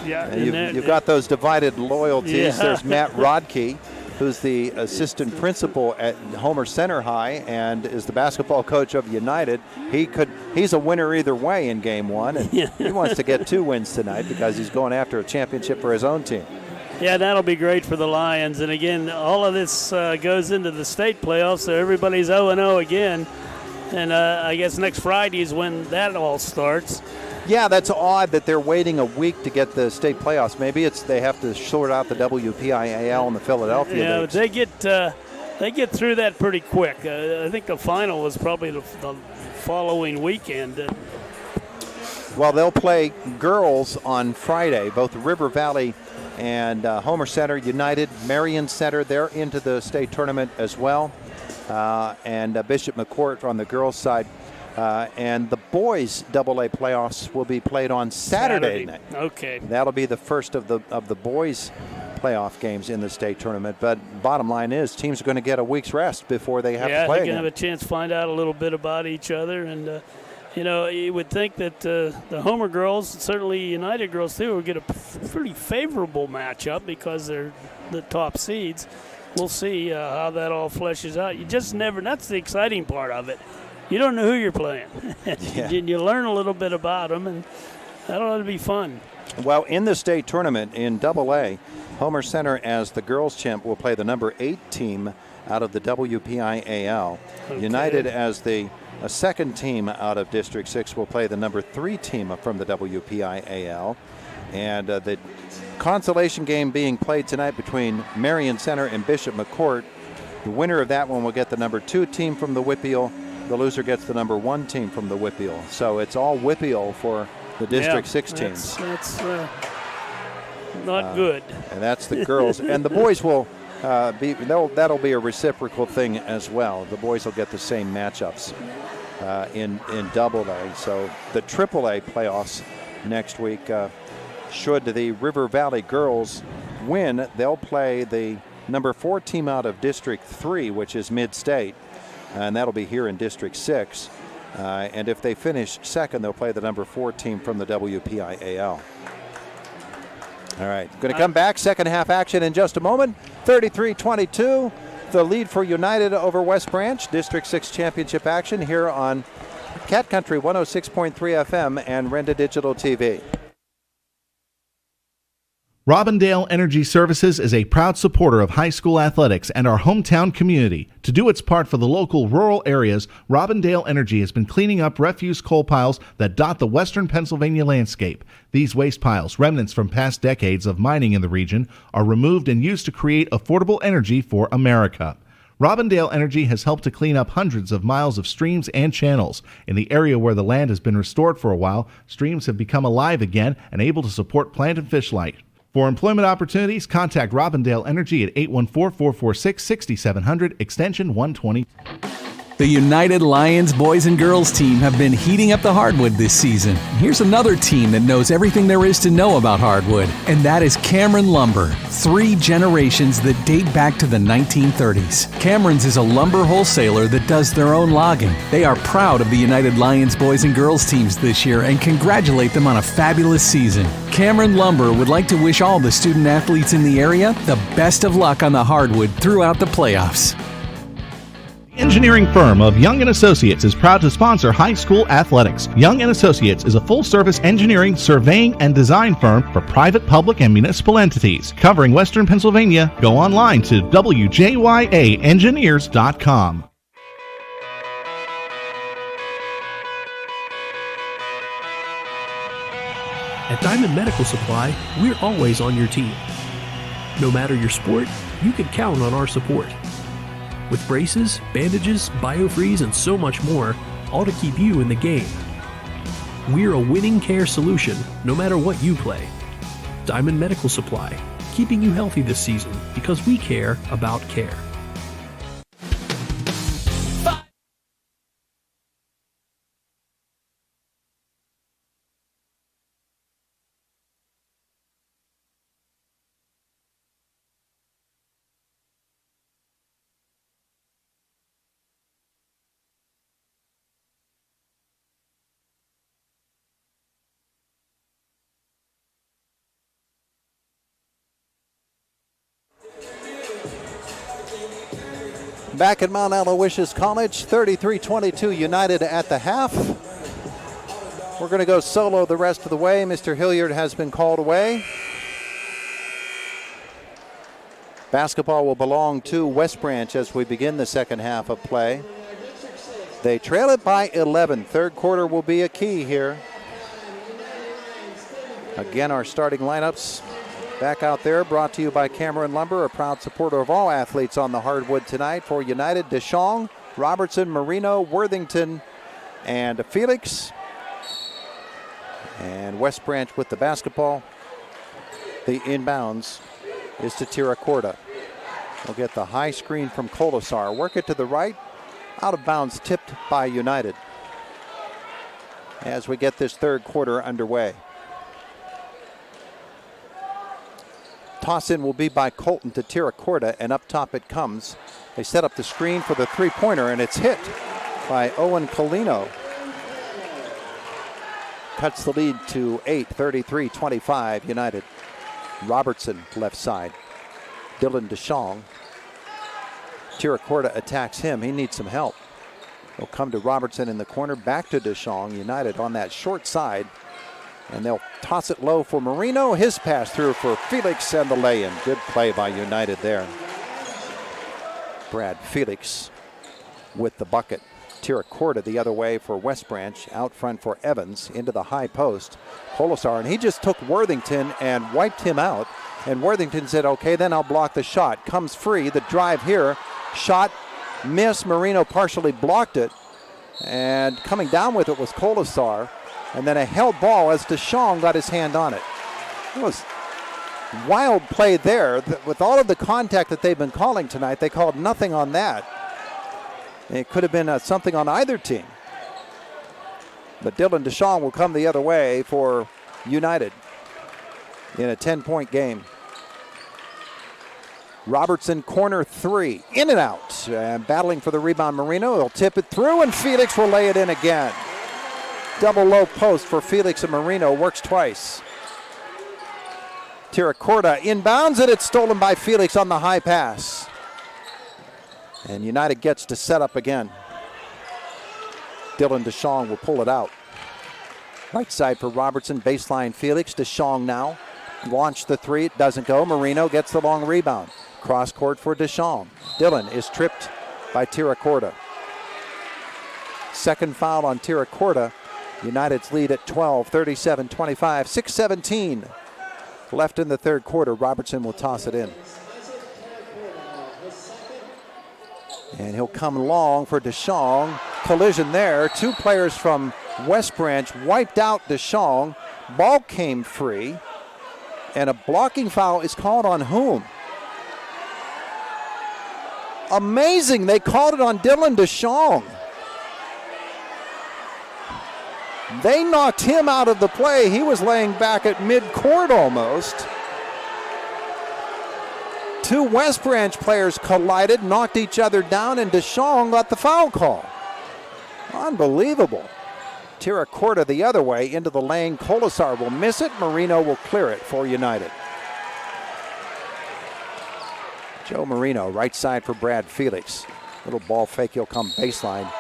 Yeah, you've got those divided loyalties. Yeah. There's Matt Rodkey, who's the assistant principal at Homer Center High and is the basketball coach of United. He's a winner either way in game 1, and he wants to get 2 wins tonight because he's going after a championship for his own team. Yeah, that'll be great for the Lions. And again, all of this goes into the state playoffs, so everybody's 0-0 again. And I guess next Friday is when that all starts. Yeah, that's odd that they're waiting a week to get the state playoffs. Maybe it's they have to sort out the WPIAL and the Philadelphia leagues. They get through that pretty quick. I think the final was probably the following weekend. Well, they'll play girls on Friday, both River Valley and Homer Center, United, Marion Center. They're into the state tournament as well. And Bishop McCourt on the girls' side. And the boys' AA playoffs will be played on Saturday night. Okay. That'll be the first of the boys' playoff games in the state tournament. But bottom line is, teams are going to get a week's rest before they have to play they again. can have a chance to find out a little bit about each other. And, you would think that the Homer girls, certainly United girls too, will get a pretty favorable matchup because they're the top seeds. We'll see how that all fleshes out. You just never – that's the exciting part of it. You don't know who you're playing. You learn a little bit about them, and that ought to be fun. Well, in the state tournament in AA, Homer Center as the girls champ will play the number 8 team out of the WPIAL. Okay. United, as the second team out of District 6, will play the number 3 team from the WPIAL. And the consolation game being played tonight between Marion Center and Bishop McCourt. The winner of that one will get the number 2 team from the Whippeal. The loser gets the number 1 team from the Whippeal. So it's all Whippeal for the District 6 teams. That's not good. And that's the girls. And the boys will that'll be a reciprocal thing as well. The boys will get the same matchups in AA. So the AAA playoffs next week, should the River Valley girls win, they'll play the number 4 team out of District 3, which is Mid-State, and that'll be here in District 6. And if they finish second, they'll play the number 4 team from the WPIAL. All right, going to come back. Second half action in just a moment. 33-22, the lead for United over West Branch. District 6 championship action here on Cat Country 106.3 FM and Renda Digital TV. Robindale Energy Services is a proud supporter of high school athletics and our hometown community. To do its part for the local rural areas, Robindale Energy has been cleaning up refuse coal piles that dot the western Pennsylvania landscape. These waste piles, remnants from past decades of mining in the region, are removed and used to create affordable energy for America. Robindale Energy has helped to clean up hundreds of miles of streams and channels. In the area where the land has been restored for a while, streams have become alive again and able to support plant and fish life. For employment opportunities, contact Robindale Energy at 814-446-6700, extension 120. The United Lions boys and girls team have been heating up the hardwood this season. Here's another team that knows everything there is to know about hardwood, and that is Cameron Lumber. 3 generations that date back to the 1930s. Cameron's is a lumber wholesaler that does their own logging. They are proud of the United Lions boys and girls teams this year and congratulate them on a fabulous season. Cameron Lumber would like to wish all the student athletes in the area the best of luck on the hardwood throughout the playoffs. Engineering firm of Young & Associates is proud to sponsor high school athletics. Young & Associates is a full-service engineering, surveying, and design firm for private, public, and municipal entities. Covering Western Pennsylvania, go online to wjyaengineers.com. At Diamond Medical Supply, we're always on your team. No matter your sport, you can count on our support. With braces, bandages, biofreeze, and so much more, all to keep you in the game. We're a winning care solution, no matter what you play. Diamond Medical Supply, keeping you healthy this season because we care about care. Back at Mount Aloysius College, 33-22 United at the half. We're going to go solo the rest of the way. Mr. Hilliard has been called away. Basketball will belong to West Branch as we begin the second half of play. They trail it by 11. Third quarter will be a key here. Again, our starting lineups back out there, brought to you by Cameron Lumber, a proud supporter of all athletes on the hardwood tonight. For United, DeShong, Robertson, Marino, Worthington, and Felix. And West Branch with the basketball. The inbounds is to Tiracorda. We'll get the high screen from Colasar. Work it to the right. Out of bounds, tipped by United. As we get this third quarter underway. Toss in will be by Colton to Tiracorda, and up top it comes. They set up the screen for the three-pointer, and it's hit by Owen Colino. Cuts the lead to 8, 33-25 United. Robertson left side. Dylan DeShong. Tiracorda attacks him. He needs some help. They'll come to Robertson in the corner. Back to DeShong. United on that short side. And they'll toss it low for Marino. His pass through for Felix and the lay-in. Good play by United there. Brad Felix with the bucket. Tiracorda the other way for West Branch. Out front for Evans into the high post. Colasar, and he just took Worthington and wiped him out. And Worthington said, okay, then I'll block the shot. Comes free, the drive here. Shot, miss. Marino partially blocked it. And coming down with it was Colasar. And then a held ball as DeShong got his hand on it. It was wild play there. With all of the contact that they've been calling tonight, they called nothing on that. It could have been something on either team. But Dylan DeShong will come the other way for United in a 10-point game. Robertson, corner three, in and out. And battling for the rebound, Marino. He'll tip it through, and Felix will lay it in again. Double low post for Felix and Marino. Works twice. Tiracorda inbounds, and it's stolen by Felix on the high pass. And United gets to set up again. Dylan DeShong will pull it out. Right side for Robertson, baseline Felix. DeShong now. Launched the three, it doesn't go. Marino gets the long rebound. Cross court for DeShong. Dylan is tripped by Tiracorda. Second foul on Tiracorda. United's lead at 12, 37-25, 6:17 left in the third quarter. Robertson will toss it in. And he'll come long for DeShong. Collision there. Two players from West Branch wiped out DeShong. Ball came free. And a blocking foul is called on whom? Amazing. They called it on Dylan DeShong. They knocked him out of the play. He was laying back at mid-court almost. Two West Branch players collided, knocked each other down, and DeShong got the foul call. Unbelievable. Tiracorda the other way into the lane. Colasar will miss it. Marino will clear it for United. Joe Marino, right side for Brad Felix. Little ball fake, he'll come baseline.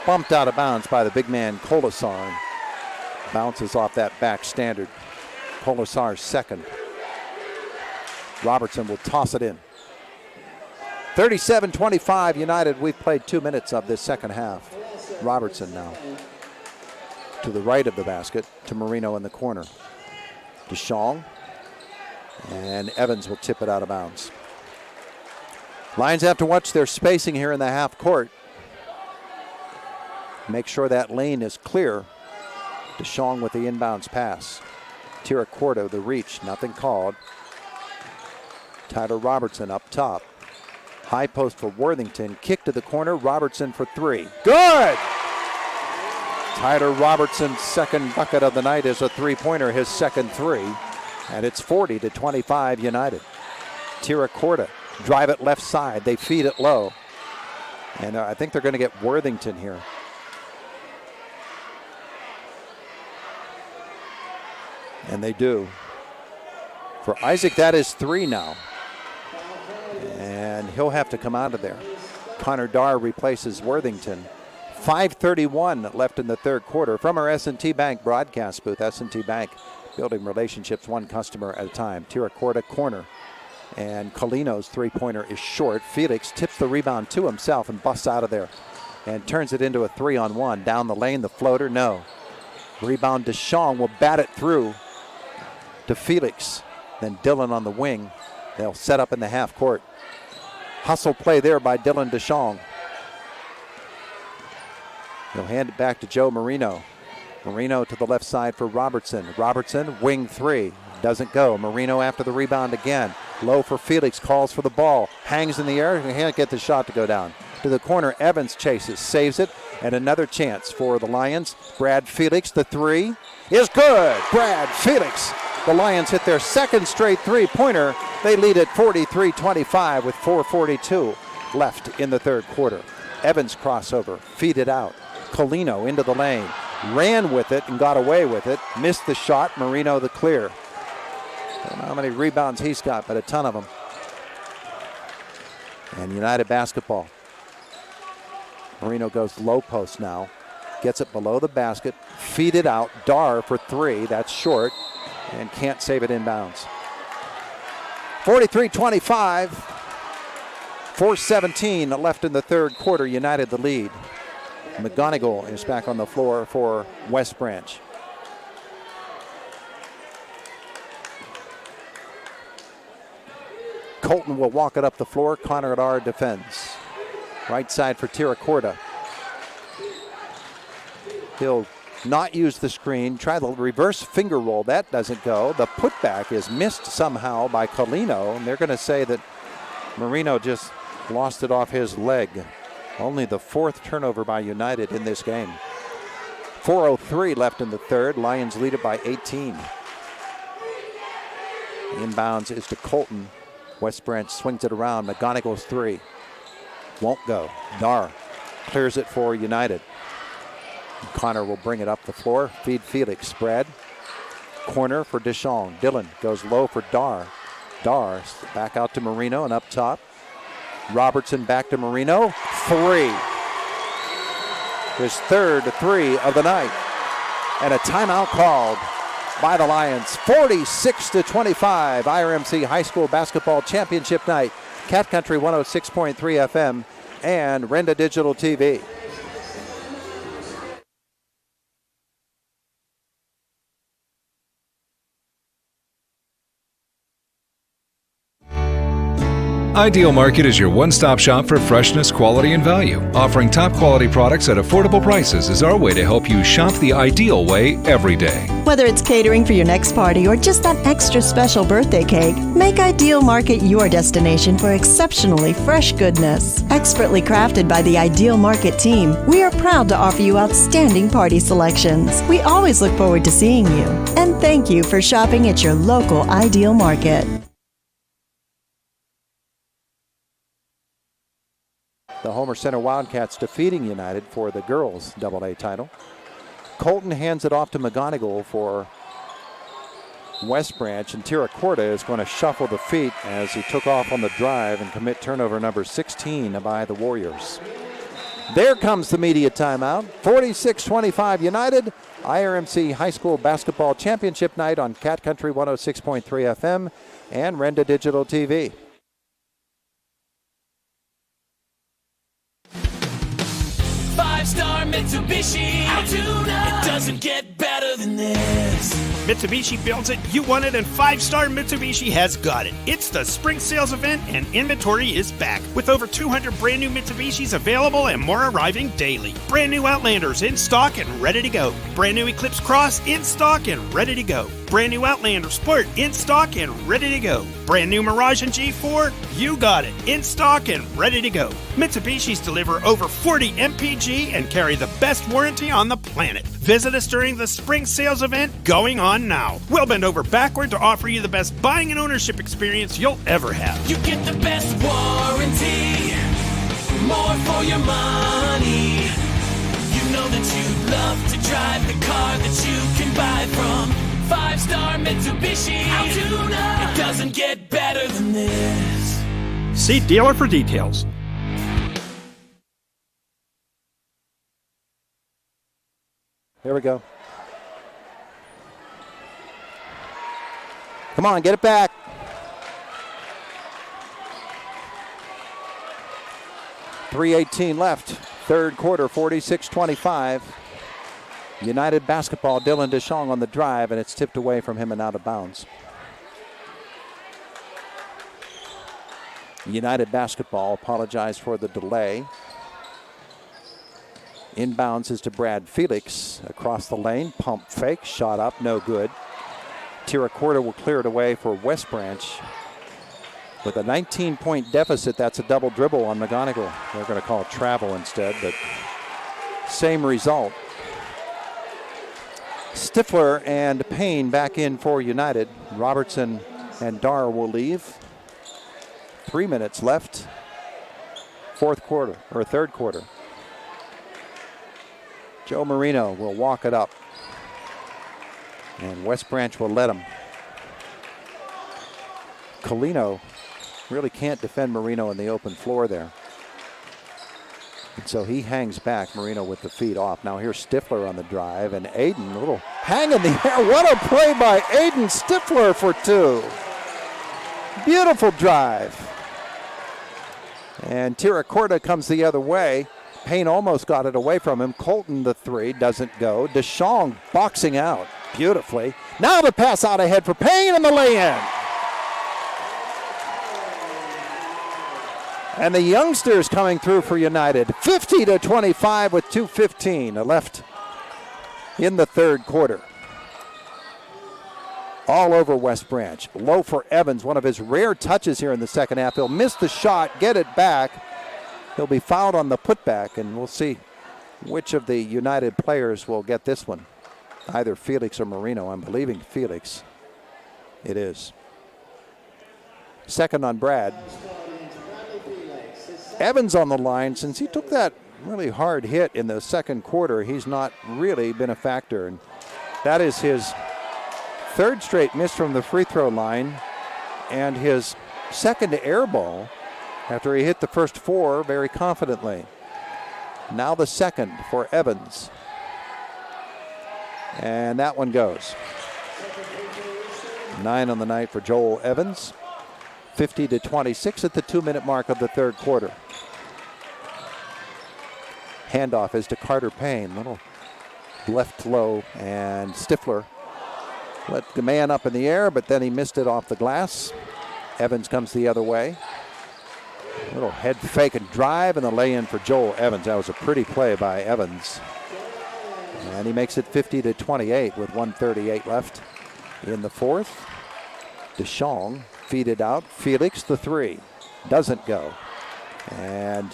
Bumped out of bounds by the big man Colasar. Bounces off that back standard. Colasar's second. Robertson will toss it in. 37-25 United. We've played 2 minutes of this second half. Robertson now to the right of the basket to Marino in the corner. DeShong, and Evans will tip it out of bounds. Lions have to watch their spacing here in the half court. Make sure that lane is clear. DeShong with the inbounds pass. Tiracorda the reach, nothing called. Tyler Robertson up top. High post for Worthington. Kick to the corner. Robertson for three. Good! Tyler Robertson's second bucket of the night is a three-pointer, his second three. And it's 40-25 United. Tiracorda drive it left side. They feed it low. And I think they're going to get Worthington here. And they do. For Isaac, that is three now. And he'll have to come out of there. Connor Darr replaces Worthington. 5:31 left in the third quarter from our S&T Bank broadcast booth. S&T Bank, building relationships one customer at a time. Tiracorda corner. And Colino's three-pointer is short. Felix tips the rebound to himself and busts out of there. And turns it into a 3-on-1. Down the lane, the floater, no. Rebound, DeShong will bat it through to Felix. Then Dylan on the wing. They'll set up in the half court. Hustle play there by Dylan DeShong. He'll hand it back to Joe Marino. Marino to the left side for Robertson. Robertson, wing three. Doesn't go. Marino after the rebound again. Low for Felix, calls for the ball. Hangs in the air, can't get the shot to go down. To the corner, Evans chases, saves it, and another chance for the Lions. Brad Felix, the three is good. Brad Felix. The Lions hit their second straight three-pointer. They lead at 43-25 with 4:42 left in the third quarter. Evans crossover, feed it out. Colino into the lane, ran with it and got away with it. Missed the shot. Marino the clear. I don't know how many rebounds he's got, but a ton of them. And United basketball. Marino goes low post now. Gets it below the basket. Feed it out. Darr for three. That's short. And can't save it inbounds. 43-25. 4:17 left in the third quarter. United the lead. McGonigal is back on the floor for West Branch. Colton will walk it up the floor. Connor Adar defends. Right side for Tiracorda. He'll not use the screen. Try the reverse finger roll. That doesn't go. The putback is missed somehow by Colino, and they're going to say that Marino just lost it off his leg. Only the fourth turnover by United in this game. 4:03 left in the third. Lions lead it by 18. Inbounds is to Colton. West Branch swings it around. McGonigal's three. Won't go. Dar clears it for United. Connor will bring it up the floor. Feed Felix. Spread. Corner for Deschamps. Dillon goes low for Dar. Dar back out to Marino and up top. Robertson back to Marino. Three. His third three of the night. And a timeout called by the Lions. 46-25. IRMC High School Basketball Championship night. Cat Country 106.3 FM and Renda Digital TV. Ideal Market is your one-stop shop for freshness, quality, and value. Offering top-quality products at affordable prices is our way to help you shop the ideal way every day. Whether it's catering for your next party or just that extra special birthday cake, make Ideal Market your destination for exceptionally fresh goodness. Expertly crafted by the Ideal Market team, we are proud to offer you outstanding party selections. We always look forward to seeing you. And thank you for shopping at your local Ideal Market. The Homer Center Wildcats defeating United for the girls' AA title. Colton hands it off to McGonigal for West Branch, and Tiracorda is going to shuffle the feet as he took off on the drive and commit turnover number 16 by the Warriors. There comes the media timeout. 46-25 United. IRMC High School Basketball Championship night on Cat Country 106.3 FM and Renda Digital TV. Five-star Mitsubishi Altoona. It doesn't get better than this. Mitsubishi builds it, you want it, and 5-star Mitsubishi has got it. It's the spring sales event, and inventory is back, with over 200 brand new Mitsubishis available and more arriving daily. Brand new Outlanders in stock and ready to go. Brand new Eclipse Cross in stock and ready to go. Brand new Outlander Sport in stock and ready to go. Brand new Mirage and G4, you got it, in stock and ready to go. Mitsubishis deliver over 40 MPG and carry the best warranty on the planet. Visit us during the spring sales event going on now. We'll bend over backward to offer you the best buying and ownership experience you'll ever have. You get the best warranty, more for your money. You know that you'd love to drive the car that you can buy from 5-star Mitsubishi Altoona. It doesn't get better than this. See dealer for details. Here we go. Come on, get it back. .318 left. Third quarter, 46-25. United basketball, Dylan Deschamps on the drive, and it's tipped away from him and out of bounds. United basketball apologized for the delay. Inbounds is to Brad Felix across the lane. Pump fake, shot up, no good. Tiracorda will clear it away for West Branch. With a 19-point deficit, that's a double dribble on McGonigal. They're going to call it travel instead, but same result. Stifler and Payne back in for United. Robertson and Dar will leave. 3 minutes left. Third quarter. Joe Marino will walk it up. And West Branch will let him. Colino really can't defend Marino in the open floor there. And so he hangs back, Marino with the feet off. Now here's Stifler on the drive, and Aiden, a little hang in the air. What a play by Aiden Stifler for two. Beautiful drive. And Tiracorda comes the other way. Payne almost got it away from him. Colton, the three, doesn't go. DeShong boxing out beautifully. Now the pass out ahead for Payne and the lay-in. And the youngsters coming through for United. 50-25 with 2:15 left in the third quarter. All over West Branch. Low for Evans, one of his rare touches here in the second half. He'll miss the shot, get it back. He'll be fouled on the putback, and we'll see which of the United players will get this one. Either Felix or Marino. I'm believing Felix. It is. Second on Brad. Evans on the line. Since he took that really hard hit in the second quarter, he's not really been a factor. And that is his third straight miss from the free throw line and his second air ball after he hit the first four very confidently. Now the second for Evans. And that one goes. 9 on the night for Joel Evans. 50-26 at the 2-minute mark of the third quarter. Handoff is to Carter Payne. Little left low, and Stifler let the man up in the air, but then he missed it off the glass. Evans comes the other way. Little head fake and drive, and the lay-in for Joel Evans. That was a pretty play by Evans. And he makes it 50-28 with 1:38 left in the fourth. DeShong feed it out. Felix, the three. Doesn't go. And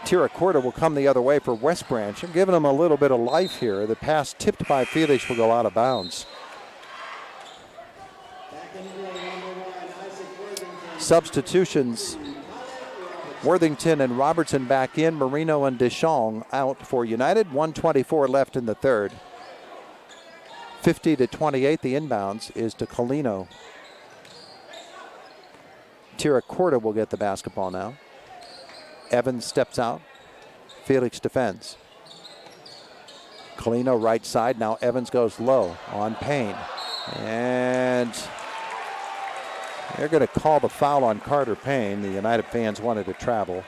Tiracorda will come the other way for West Branch. I'm giving him a little bit of life here. The pass tipped by Felix will go out of bounds. Substitutions. Worthington and Robertson back in. Marino and DeShong out for United. 1:24 left in the third. 50-28. The inbounds is to Colino. Tiracorda will get the basketball now. Evans steps out. Felix defends. Colino right side. Now Evans goes low on Payne. And they're going to call the foul on Carter Payne. The United fans wanted to travel.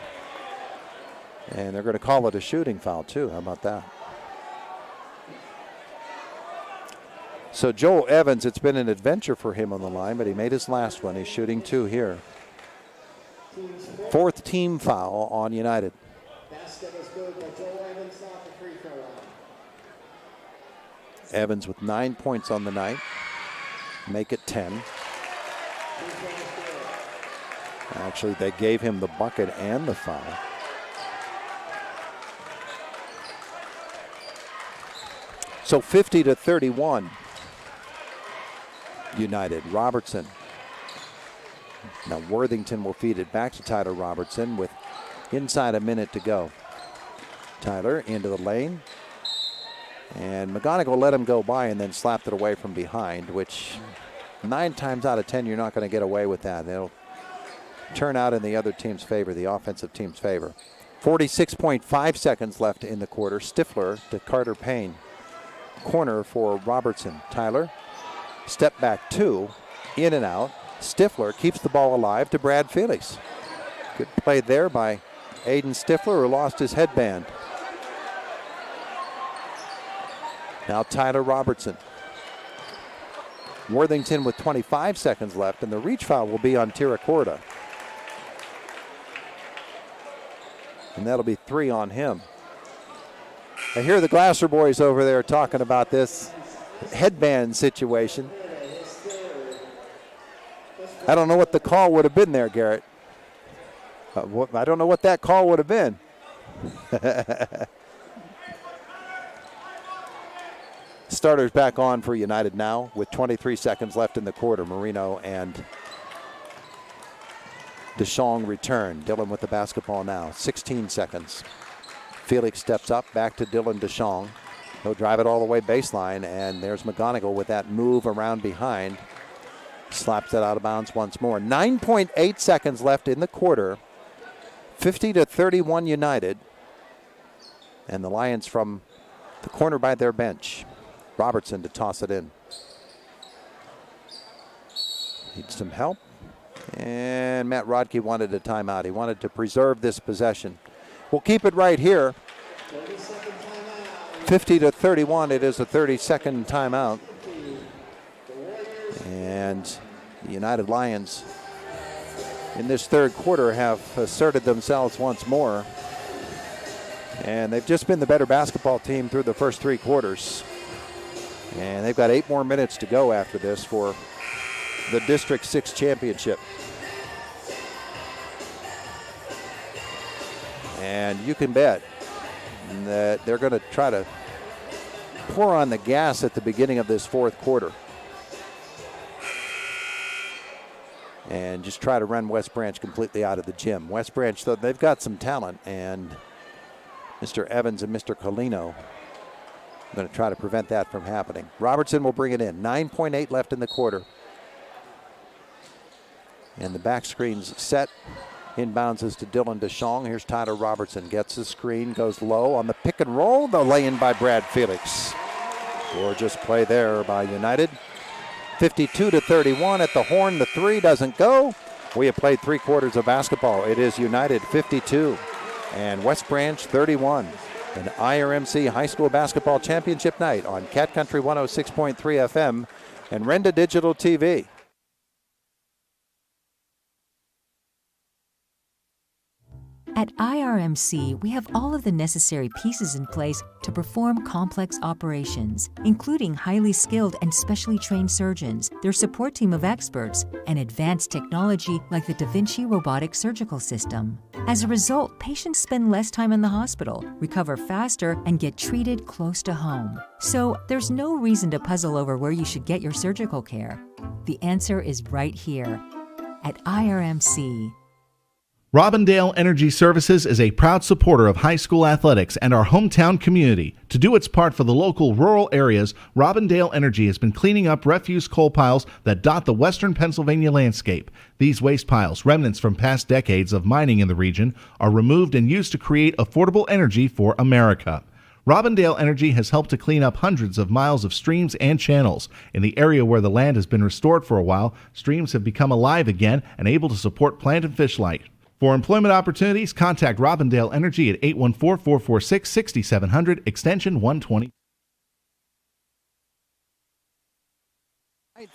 And they're going to call it a shooting foul too. How about that? So Joel Evans, it's been an adventure for him on the line, but he made his last one. He's shooting two here. Fourth team foul on United. Evans with 9 points on the night. Make it 10. Actually, they gave him the bucket and the foul. So 50-31. United. Robertson. Now Worthington will feed it back to Tyler Robertson with inside a minute to go. Tyler into the lane. And McGonigal let him go by and then slapped it away from behind, which 9 times out of 10 you're not going to get away with that. It'll turn out in the other team's favor, the offensive team's favor. 46.5 seconds left in the quarter. Stifler to Carter Payne. Corner for Robertson. Tyler, step back two, in and out. Stifler keeps the ball alive to Brad Felix. Good play there by Aiden Stifler, who lost his headband. Now Tyler Robertson. Worthington with 25 seconds left, and the reach foul will be on Tiracorda. And that'll be 3 on him. I hear the Glasser boys over there talking about this headband situation. I don't know what the call would have been there, Garrett. I don't know what that call would have been. Starters back on for United now with 23 seconds left in the quarter. Marino and DeShong return. Dillon with the basketball now. 16 seconds. Felix steps up, back to Dylan DeShong. He'll drive it all the way baseline, and there's McGonigal with that move around behind. Slaps it out of bounds once more. 9.8 seconds left in the quarter. 50-31 United. And the Lions from the corner by their bench. Robertson to toss it in. Needs some help. And Matt Rodke wanted a timeout. He wanted to preserve this possession. We'll keep it right here. 50-31, it is a 30-second timeout. And the United Lions in this third quarter have asserted themselves once more. And they've just been the better basketball team through the first three quarters. And they've got 8 more minutes to go after this for the District 6 championship. And you can bet that they're going to try to pour on the gas at the beginning of this fourth quarter and just try to run West Branch completely out of the gym. West Branch, though, they've got some talent, and Mr. Evans and Mr. Colino are going to try to prevent that from happening. Robertson will bring it in. 9.8 left in the quarter. And the back screen's set. Inbounds is to Dylan DeShong. Here's Tyler Robertson. Gets the screen, goes low on the pick and roll. The lay-in by Brad Felix. Gorgeous play there by United. 52-31 at the horn. The three doesn't go. We have played 3 quarters of basketball. It is United 52 and West Branch 31. An IRMC High School Basketball Championship night on Cat Country 106.3 FM and Renda Digital TV. At IRMC, we have all of the necessary pieces in place to perform complex operations, including highly skilled and specially trained surgeons, their support team of experts, and advanced technology like the Da Vinci robotic surgical system. As a result, patients spend less time in the hospital, recover faster, and get treated close to home. So there's no reason to puzzle over where you should get your surgical care. The answer is right here at IRMC. Robindale Energy Services is a proud supporter of high school athletics and our hometown community. To do its part for the local rural areas, Robindale Energy has been cleaning up refuse coal piles that dot the western Pennsylvania landscape. These waste piles, remnants from past decades of mining in the region, are removed and used to create affordable energy for America. Robindale Energy has helped to clean up hundreds of miles of streams and channels. In the area where the land has been restored for a while, streams have become alive again and able to support plant and fish life. For employment opportunities, contact Robindale Energy at 814-446-6700, extension 120.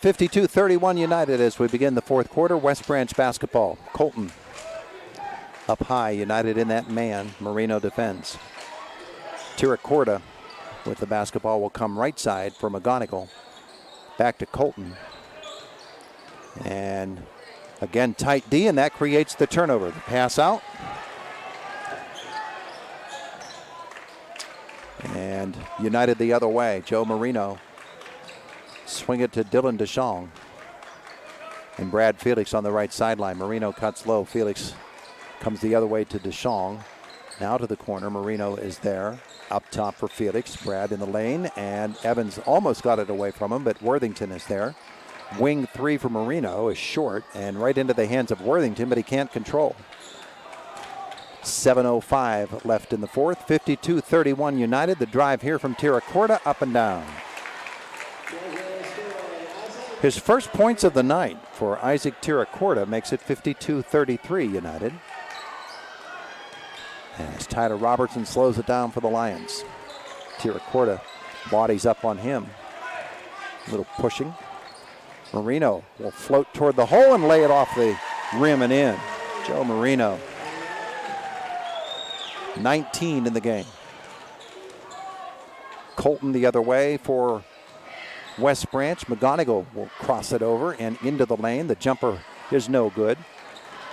52-31 United as we begin the fourth quarter. West Branch basketball. Colton up high. United in that man. Marino defends. Tiracorda with the basketball will come right side for McGonigal. Back to Colton. And again, tight D, and that creates the turnover. The pass out. And United the other way. Joe Marino. Swing it to Dylan DeShong. And Brad Felix on the right sideline. Marino cuts low. Felix comes the other way to DeShong. Now to the corner. Marino is there. Up top for Felix. Brad in the lane. And Evans almost got it away from him, but Worthington is there. Wing three for Marino is short and right into the hands of Worthington, but he can't control. 7:05 left in the fourth. 52-31 United. The drive here from Tiracorda, up and down. His first points of the night for Isaac Tiracorda makes it 52-33 United. As Tyler Robertson slows it down for the Lions. Tiracorda bodies up on him. A little pushing. Marino will float toward the hole and lay it off the rim and in. Joe Marino, 19 in the game. Colton the other way for West Branch. McGonigal will cross it over and into the lane. The jumper is no good.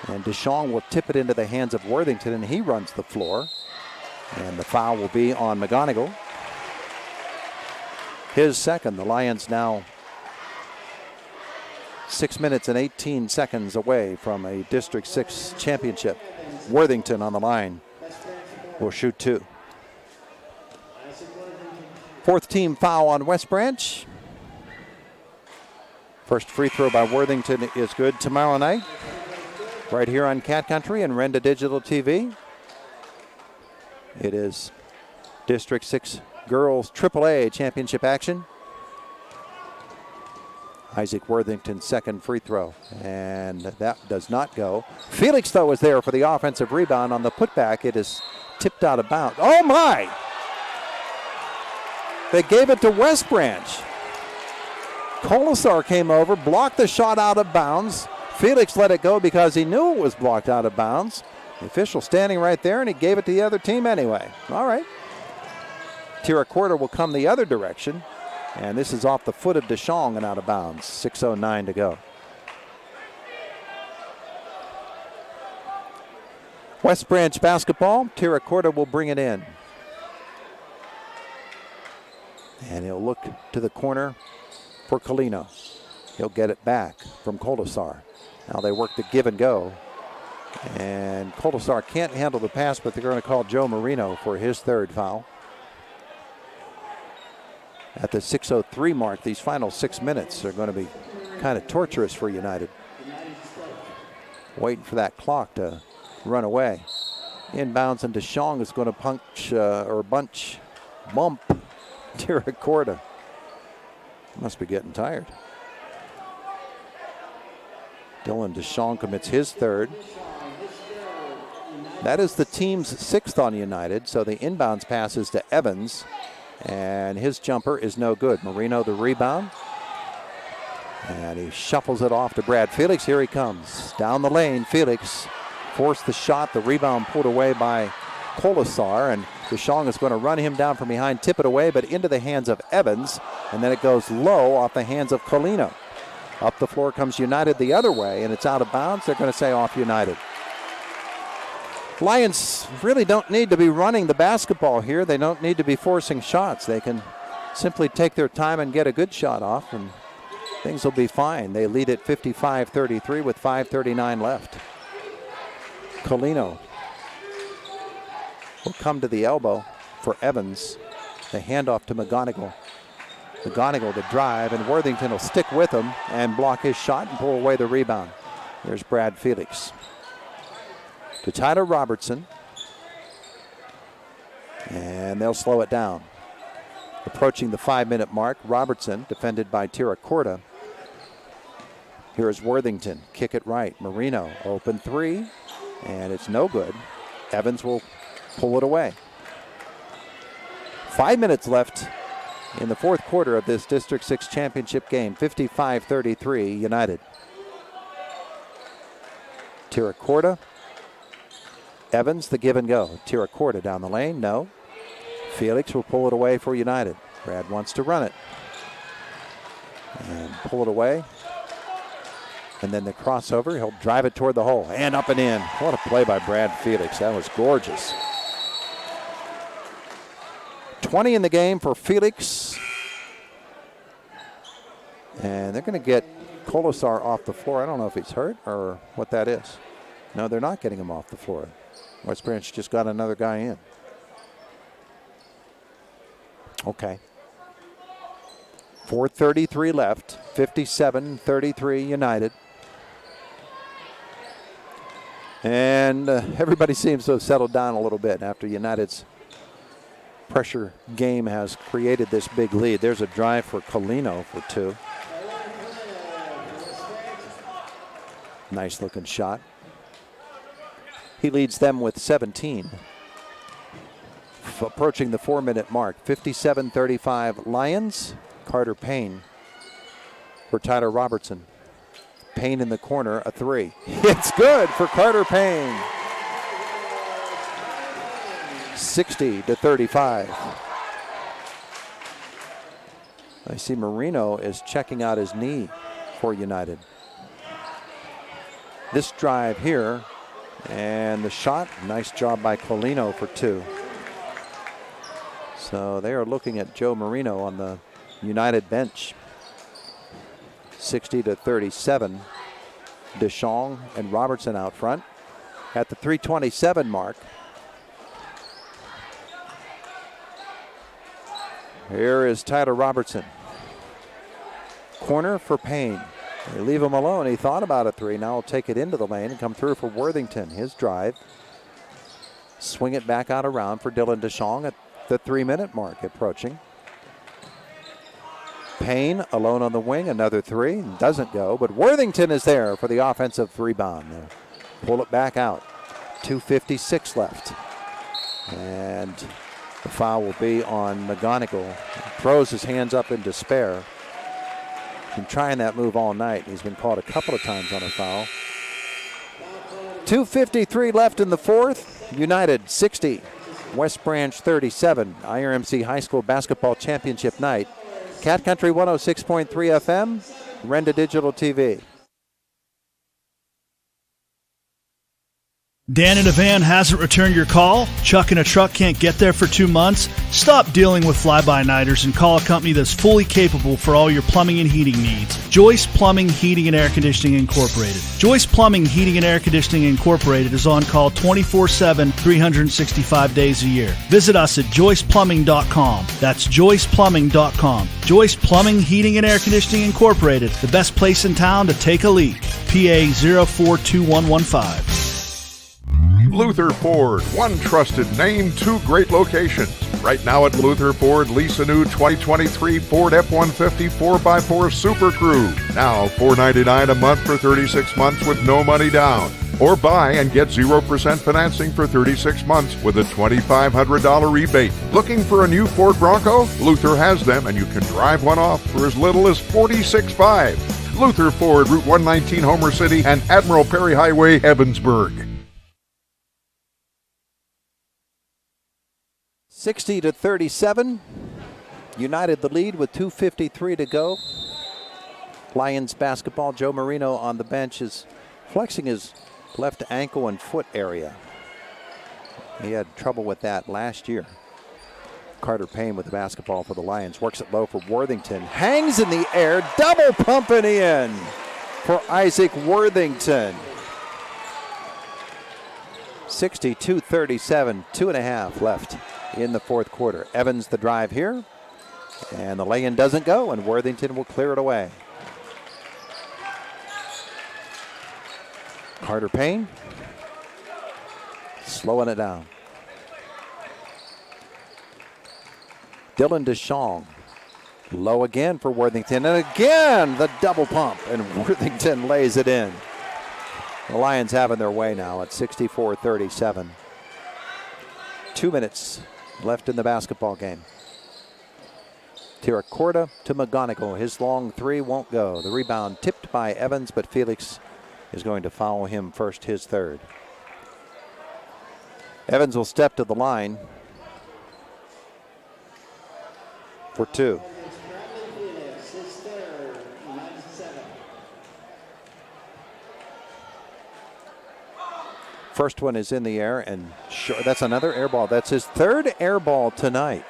And DeShong will tip it into the hands of Worthington, and he runs the floor. And the foul will be on McGonigal. His second. The Lions now 6 minutes and 18 seconds away from a District 6 championship. Worthington on the line will shoot 2. Fourth team foul on West Branch. First free throw by Worthington is good tomorrow night, right here on Cat Country and Renda Digital TV. It is District 6 Girls AAA Championship action. Isaac Worthington's second free throw, and that does not go. Felix, though, is there for the offensive rebound on the putback. It is tipped out of bounds. Oh, my! They gave it to West Branch. Colasar came over, blocked the shot out of bounds. Felix let it go because he knew it was blocked out of bounds. The official standing right there, and he gave it to the other team anyway. All right. Tiracorta will come the other direction. And this is off the foot of DeShong and out of bounds. 6:09 to go. West Branch basketball. Tiracorta will bring it in. And he'll look to the corner for Colino. He'll get it back from Colasar. Now they work the give and go. And Colasar can't handle the pass, but they're going to call Joe Marino for his third foul. At the 6:03 mark, these final 6 minutes are going to be kind of torturous for United. Waiting for that clock to run away. Inbounds, and DeShong is going to bump Tiracorta. Must be getting tired. Dylan DeShong commits his third. That is the team's sixth on United, so the inbounds passes to Evans. And his jumper is no good. Marino the rebound. And he shuffles it off to Brad Felix. Here he comes. Down the lane, Felix forced the shot. The rebound pulled away by Colasar. And DeShong is going to run him down from behind, tip it away, but into the hands of Evans. And then it goes low off the hands of Colino. Up the floor comes United the other way, and it's out of bounds. They're going to say off United. Lions really don't need to be running the basketball here. They don't need to be forcing shots. They can simply take their time and get a good shot off, and things will be fine. They lead at 55-33 with 5:39 left. Colino will come to the elbow for Evans. The handoff to McGonigal. McGonigal the drive, and Worthington will stick with him and block his shot and pull away the rebound. There's Brad Felix. To Tyler Robertson. And they'll slow it down. Approaching the 5-minute mark, Robertson defended by Tiracorta. Here's Worthington, kick it right. Marino, open three, and it's no good. Evans will pull it away. 5 minutes left in the fourth quarter of this District 6 championship game. 55-33 United. Tiracorta. Evans, the give and go. Tiracorta down the lane, no. Felix will pull it away for United. Brad wants to run it. And pull it away. And then the crossover, he'll drive it toward the hole. And up and in. What a play by Brad Felix. That was gorgeous. 20 in the game for Felix. And they're going to get Colasar off the floor. I don't know if he's hurt or what that is. No, they're not getting him off the floor. West Branch just got another guy in. Okay. 4:33 left. 57-33 United. And everybody seems to have settled down a little bit after United's pressure game has created this big lead. There's a drive for Colino for two. Nice looking shot. He leads them with 17. Approaching the 4-minute mark. 57-35 Lions. Carter Payne for Tyler Robertson. Payne in the corner, a three. It's good for Carter Payne. 60-35. I see Marino is checking out his knee for United. This drive here, and the shot, nice job by Colino for two. So they are looking at Joe Marino on the United bench. 60-37. DeShong and Robertson out front. At the 3:27 mark, here is Tyler Robertson. Corner for Payne. They leave him alone. He thought about a three. Now he'll take it into the lane and come through for Worthington. His drive. Swing it back out around for Dylan DeShong at the 3-minute mark approaching. Payne alone on the wing, another three, doesn't go, but Worthington is there for the offensive rebound. They'll pull it back out. 2:56 left. And the foul will be on McGonigal. Throws his hands up in despair. Been trying that move all night. He's been called a couple of times on a foul. 2:53 left in the fourth. United 60, West Branch 37. IRMC High School Basketball Championship night. Cat Country 106.3 FM, Renda Digital TV. Dan in a van hasn't returned your call? Chuck in a truck can't get there for 2 months? Stop dealing with fly-by-nighters and call a company that's fully capable for all your plumbing and heating needs. Joyce Plumbing, Heating, and Air Conditioning Incorporated. Joyce Plumbing, Heating, and Air Conditioning Incorporated is on call 24/7, 365 days a year. Visit us at joyceplumbing.com. That's joyceplumbing.com. Joyce Plumbing, Heating, and Air Conditioning Incorporated, the best place in town to take a leak. PA 042115. Luther Ford, one trusted name, two great locations. Right now at Luther Ford, lease a new 2023 Ford F-150 4x4 Super Crew. Now $499 a month for 36 months with no money down. Or buy and get 0% financing for 36 months with a $2,500 rebate. Looking for a new Ford Bronco? Luther has them, and you can drive one off for as little as $46,500. Luther Ford, Route 119, Homer City, and Admiral Perry Highway, Evansburg. 60-37. United the lead with 2:53 to go. Lions basketball. Joe Marino on the bench is flexing his left ankle and foot area. He had trouble with that last year. Carter Payne with the basketball for the Lions. Works it low for Worthington. Hangs in the air. Double pumping in for Isaac Worthington. 62-37. 2.5 left in the fourth quarter. Evans the drive here. And the lay-in doesn't go, and Worthington will clear it away. Carter Payne slowing it down. Dylan DeShong low again for Worthington, and again the double pump, and Worthington lays it in. The Lions having their way now at 64-37. 2 minutes left in the basketball game. Tiracorda to McGonigal. His long three won't go. The rebound tipped by Evans, but Felix is going to foul him first, his third. Evans will step to the line for two. First one is in the air, and that's another air ball. That's his third air ball tonight.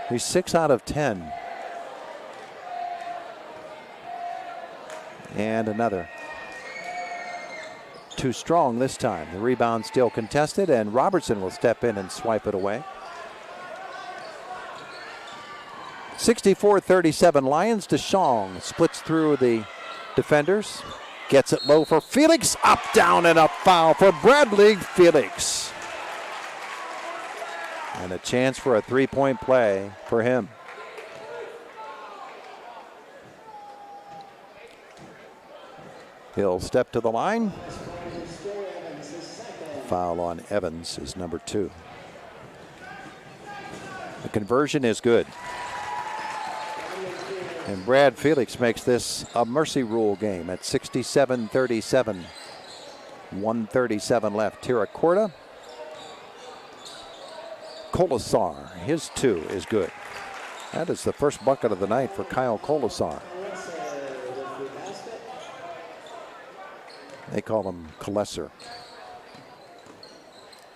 He's 6 out of 10. And another. Too strong this time. The rebound still contested, and Robertson will step in and swipe it away. 64-37 Lions. DeShong splits through the defenders. Gets it low for Felix. Up, down, and a foul for Bradley Felix. And a chance for a three-point play for him. He'll step to the line. Foul on Evans is number 2. The conversion is good. And Brad Felix makes this a mercy rule game at 67-37. 1:37 left. Tiracorda. Colasar, his 2 is good. That is the first bucket of the night for Kyle Colasar. They call him Colasar.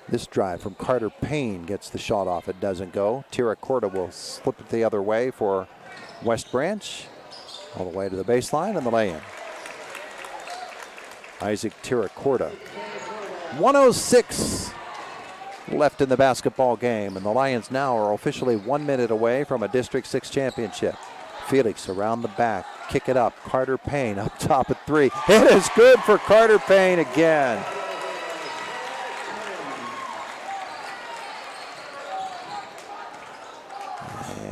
This drive from Carter Payne gets the shot off. It doesn't go. Tiracorda will slip it the other way for West Branch. All the way to the baseline and the lay-in. Isaac Tiracorda. 1:06 left in the basketball game, and the Lions now are officially 1 minute away from a District 6 championship. Felix around the back, kick it up. Carter Payne up top at 3. It is good for Carter Payne again.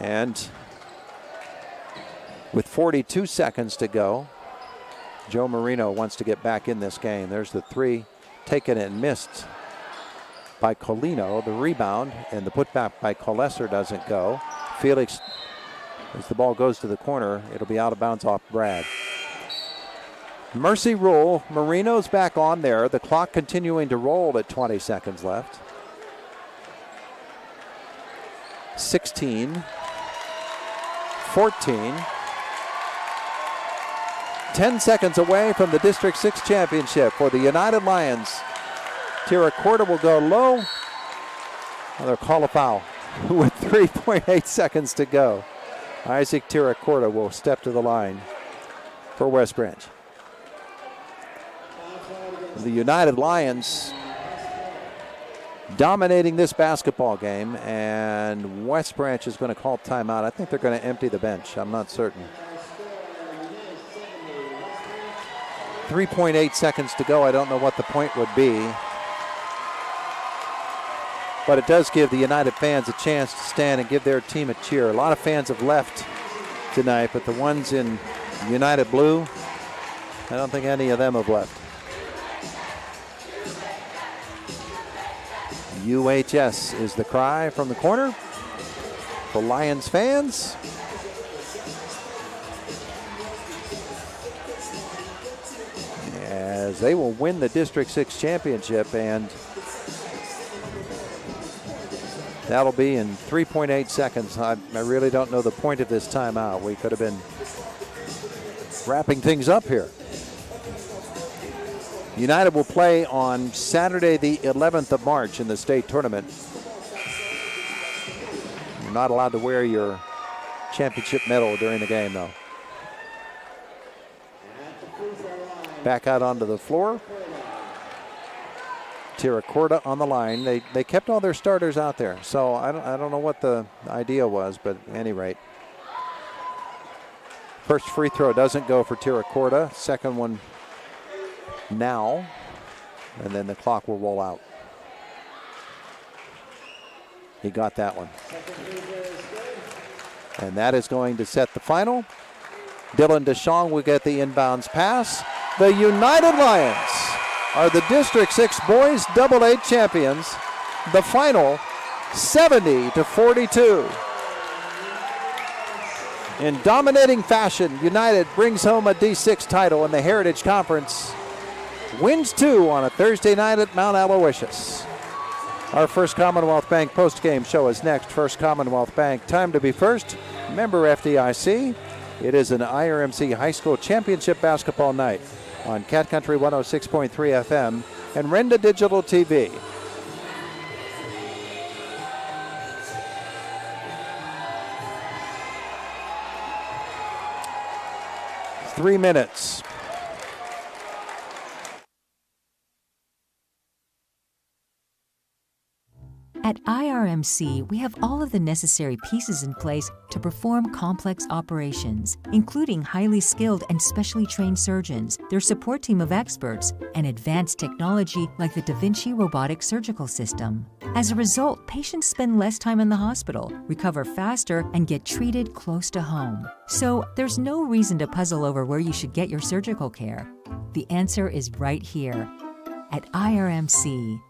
And with 42 seconds to go, Joe Marino wants to get back in this game. There's the three taken and missed by Colino. The rebound and the putback by Colesser doesn't go. Felix, as the ball goes to the corner, it'll be out of bounds off Brad. Mercy rule, Marino's back on there. The clock continuing to roll at 20 seconds left. 16, 14, 10 seconds away from the District 6 championship for the United Lions. Tira Corda will go low. And they'll call a foul with 3.8 seconds to go. Isaac Tira Corda will step to the line for West Branch. The United Lions dominating this basketball game, and West Branch is going to call timeout. I think they're going to empty the bench. I'm not certain. 3.8 seconds to go. I don't know what the point would be, but it does give the United fans a chance to stand and give their team a cheer. A lot of fans have left tonight, but the ones in United blue, I don't think any of them have left. UHS is the cry from the corner for Lions fans. As they will win the District 6 championship, and that'll be in 3.8 seconds. I really don't know the point of this timeout. We could have been wrapping things up here. United will play on Saturday, the 11th of March in the state tournament. You're not allowed to wear your championship medal during the game, though. Back out onto the floor. Tira Corda on the line. They kept all their starters out there, so I don't know what the idea was, but at any rate. First free throw doesn't go for Tira Corda. Second one now, and then the clock will roll out. He got that one. And that is going to set the final. Dylan DeShong will get the inbounds pass. The United Lions are the District 6 Boys AA champions. The final, 70-42. In dominating fashion, United brings home a D6 title in the Heritage Conference. Wins 2 on a Thursday night at Mount Aloysius. Our First Commonwealth Bank post-game show is next. First Commonwealth Bank, time to be first. Member FDIC. It is an IRMC High School Championship basketball night on Cat Country 106.3 FM and Renda Digital TV. Three minutes. At IRMC, we have all of the necessary pieces in place to perform complex operations, including highly skilled and specially trained surgeons, their support team of experts, and advanced technology like the Da Vinci robotic surgical system. As a result, patients spend less time in the hospital, recover faster, and get treated close to home. So there's no reason to puzzle over where you should get your surgical care. The answer is right here at IRMC.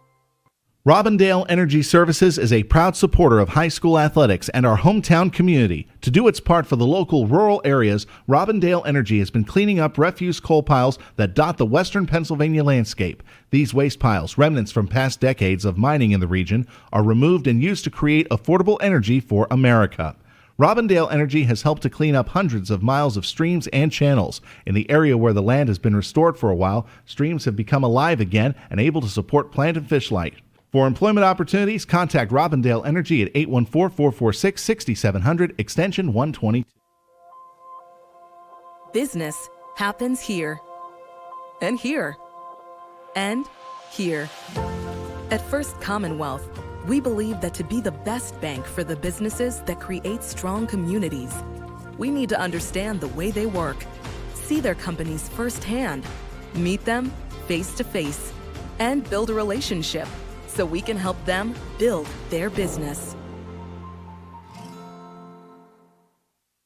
Robindale Energy Services is a proud supporter of high school athletics and our hometown community. To do its part for the local rural areas, Robindale Energy has been cleaning up refuse coal piles that dot the western Pennsylvania landscape. These waste piles, remnants from past decades of mining in the region, are removed and used to create affordable energy for America. Robindale Energy has helped to clean up hundreds of miles of streams and channels. In the area where the land has been restored for a while, streams have become alive again and able to support plant and fish life. For employment opportunities, contact Robindale Energy at 814-446-6700, extension 122. Business happens here, and here, and here. At First Commonwealth, we believe that to be the best bank for the businesses that create strong communities, we need to understand the way they work, see their companies firsthand, meet them face to face, and build a relationship so we can help them build their business.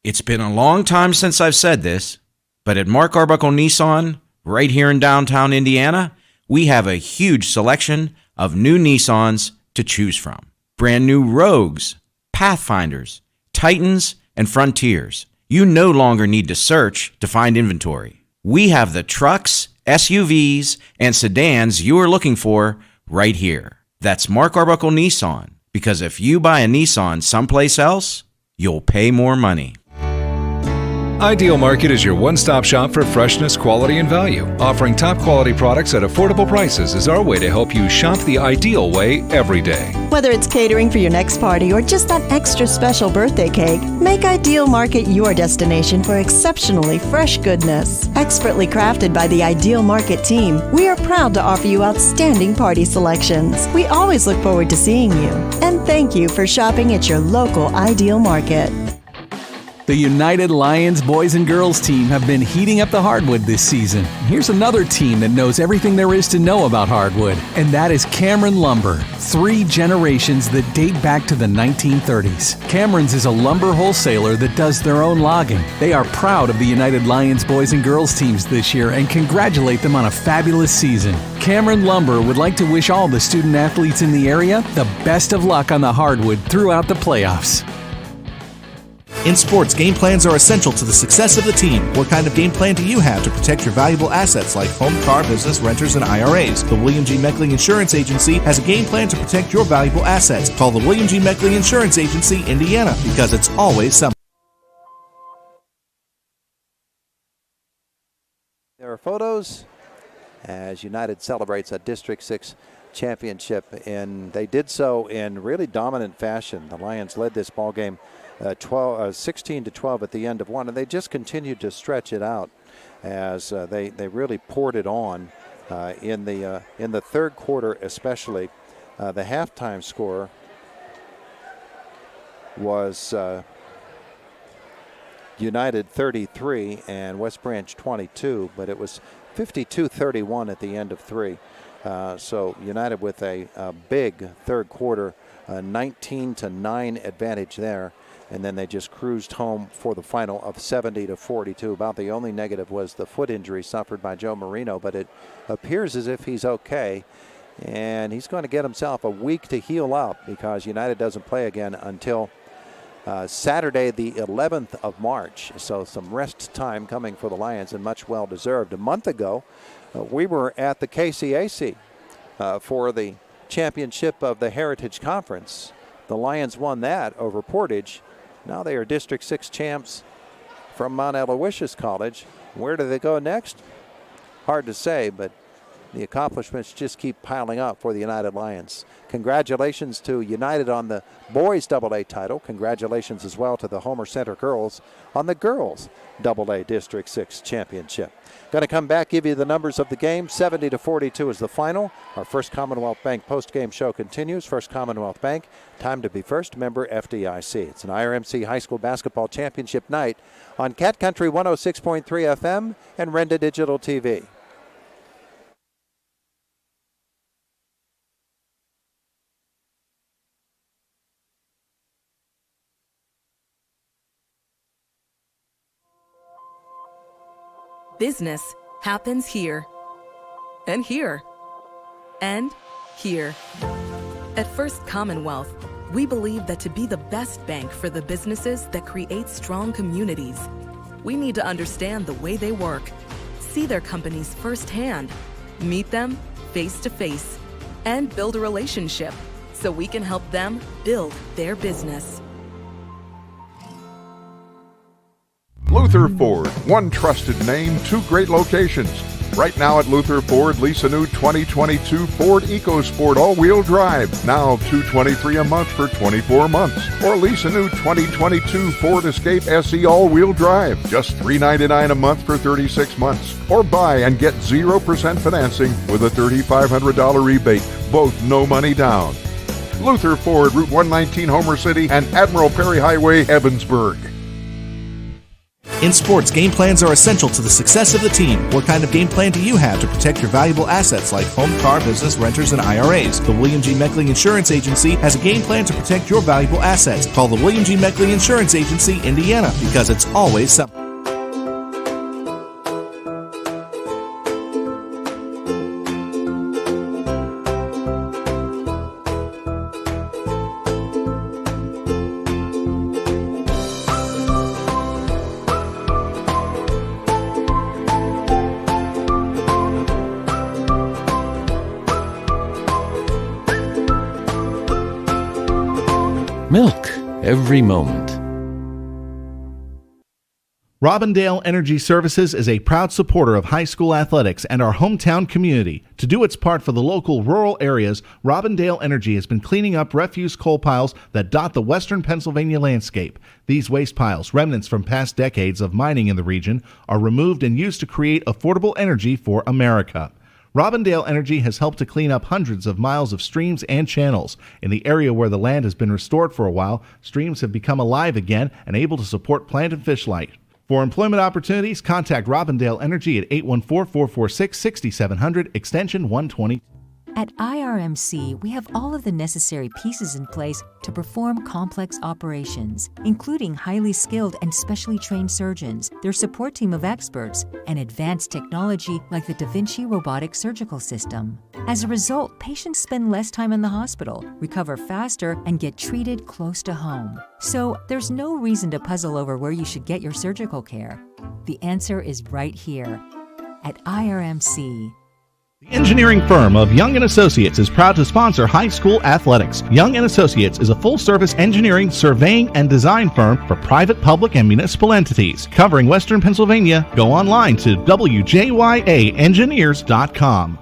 It's been a long time since I've said this, but at Mark Arbuckle Nissan, right here in downtown Indiana, we have a huge selection of new Nissans to choose from. Brand new Rogues, Pathfinders, Titans, and Frontiers. You no longer need to search to find inventory. We have the trucks, SUVs, and sedans you are looking for right here. That's Mark Arbuckle Nissan, because if you buy a Nissan someplace else, you'll pay more money. Ideal Market is your one-stop shop for freshness, quality, and value. Offering top-quality products at affordable prices is our way to help you shop the ideal way every day. Whether it's catering for your next party or just that extra special birthday cake, make Ideal Market your destination for exceptionally fresh goodness. Expertly crafted by the Ideal Market team, we are proud to offer you outstanding party selections. We always look forward to seeing you. And thank you for shopping at your local Ideal Market. The United Lions boys and girls team have been heating up the hardwood this season. Here's another team that knows everything there is to know about hardwood, and that is Cameron Lumber. 3 generations that date back to the 1930s. Cameron's is a lumber wholesaler that does their own logging. They are proud of the United Lions boys and girls teams this year and congratulate them on a fabulous season. Cameron Lumber would like to wish all the student athletes in the area the best of luck on the hardwood throughout the playoffs. In sports, game plans are essential to the success of the team. What kind of game plan do you have to protect your valuable assets like home, car, business, renters, and IRAs? The William G. Meckling Insurance Agency has a game plan to protect your valuable assets. Call the William G. Meckling Insurance Agency, Indiana, because it's always something. There are photos as United celebrates a District 6 championship, and they did so in really dominant fashion. The Lions led this ball game 16-12 at the end of one, and they just continued to stretch it out as they really poured it on in the third quarter, especially. The halftime score was United 33 and West Branch 22, but it was 52-31 at the end of 3. So United with a big third quarter, 19-9 advantage there. And then they just cruised home for the final of 70-42. About the only negative was the foot injury suffered by Joe Marino, but it appears as if he's okay. And he's going to get himself a week to heal up because United doesn't play again until Saturday, the 11th of March. So some rest time coming for the Lions, and much well-deserved. A month ago, we were at the KCAC for the championship of the Heritage Conference. The Lions won that over Portage. Now they are District 6 champs from Mount Aloysius College. Where do they go next? Hard to say, but the accomplishments just keep piling up for the United Lions. Congratulations to United on the boys AA title. Congratulations as well to the Homer Center girls on the girls AA District 6 championship. Going to come back, give you the numbers of the game. 70-42 is the final. Our First Commonwealth Bank post-game show continues. First Commonwealth Bank, time to be first, member FDIC. It's an IRMC High School Basketball Championship night on Cat Country 106.3 FM and Renda Digital TV. Business happens here, and here, and here. At First Commonwealth, we believe that to be the best bank for the businesses that create strong communities, we need to understand the way they work, see their companies firsthand, meet them face to face, and build a relationship so we can help them build their business. Luther Ford, one trusted name, 2 great locations. Right now at Luther Ford, lease a new 2022 Ford EcoSport all-wheel drive, now $223 a month for 24 months. Or lease a new 2022 Ford Escape SE all-wheel drive, just $399 a month for 36 months. Or buy and get 0% financing with a $3,500 rebate, both no money down. Luther Ford, Route 119, Homer City, and Admiral Perry Highway, Evansburg. In sports, game plans are essential to the success of the team. What kind of game plan do you have to protect your valuable assets like home, car, business, renters, and IRAs? The William G. Meckling Insurance Agency has a game plan to protect your valuable assets. Call the William G. Meckling Insurance Agency, Indiana, because it's always something. Milk every moment. Robindale Energy Services is a proud supporter of high school athletics and our hometown community. To do its part for the local rural areas, Robindale Energy has been cleaning up refuse coal piles that dot the western Pennsylvania landscape. These waste piles, remnants from past decades of mining in the region, are removed and used to create affordable energy for America. Robindale Energy has helped to clean up hundreds of miles of streams and channels. In the area where the land has been restored for a while, streams have become alive again and able to support plant and fish life. For employment opportunities, contact Robindale Energy at 814-446-6700, extension 120. At IRMC, we have all of the necessary pieces in place to perform complex operations, including highly skilled and specially trained surgeons, their support team of experts, and advanced technology like the Da Vinci robotic surgical system. As a result, patients spend less time in the hospital, recover faster, and get treated close to home. So there's no reason to puzzle over where you should get your surgical care. The answer is right here at IRMC. The engineering firm of Young & Associates is proud to sponsor high school athletics. Young & Associates is a full-service engineering, surveying, and design firm for private, public, and municipal entities. Covering Western Pennsylvania, go online to wjyaengineers.com.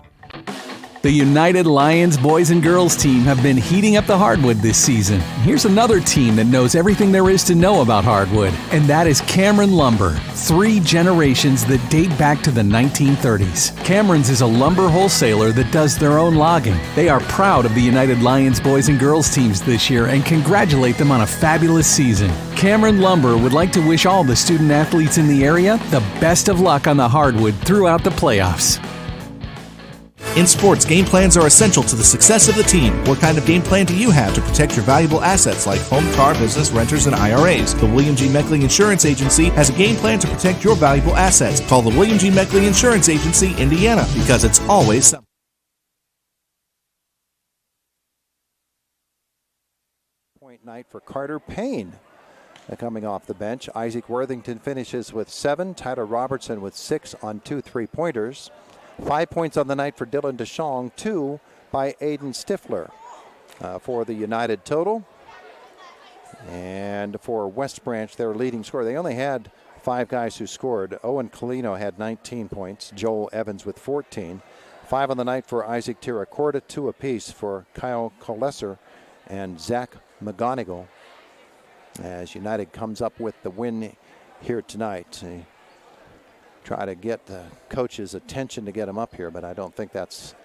The United Lions boys and girls team have been heating up the hardwood this season. Here's another team that knows everything there is to know about hardwood, and that is Cameron Lumber. 3 generations that date back to the 1930s. Cameron's is a lumber wholesaler that does their own logging. They are proud of the United Lions boys and girls teams this year and congratulate them on a fabulous season. Cameron Lumber would like to wish all the student athletes in the area the best of luck on the hardwood throughout the playoffs. In sports, game plans are essential to the success of the team. What kind of game plan do you have to protect your valuable assets like home, car, business, renters, and IRAs? The William G. Meckling Insurance Agency has a game plan to protect your valuable assets. Call the William G. Meckling Insurance Agency, Indiana, because it's always something. Point night for Carter Payne. Coming off the bench, Isaac Worthington finishes with 7. Tyler Robertson with 6 on 2 3-pointers. 5 points on the night for Dylan DeShong, 2 by Aiden Stifler for the United total. And for West Branch, their leading scorer. They only had 5 guys who scored. Owen Colino had 19 points. Joel Evans with 14. 5 on the night for Isaac Tiracorda, 2 apiece for Kyle Kolesser and Zach McGonigal. As United comes up with the win here tonight. Try to get the coach's attention to get him up here, but I don't think that's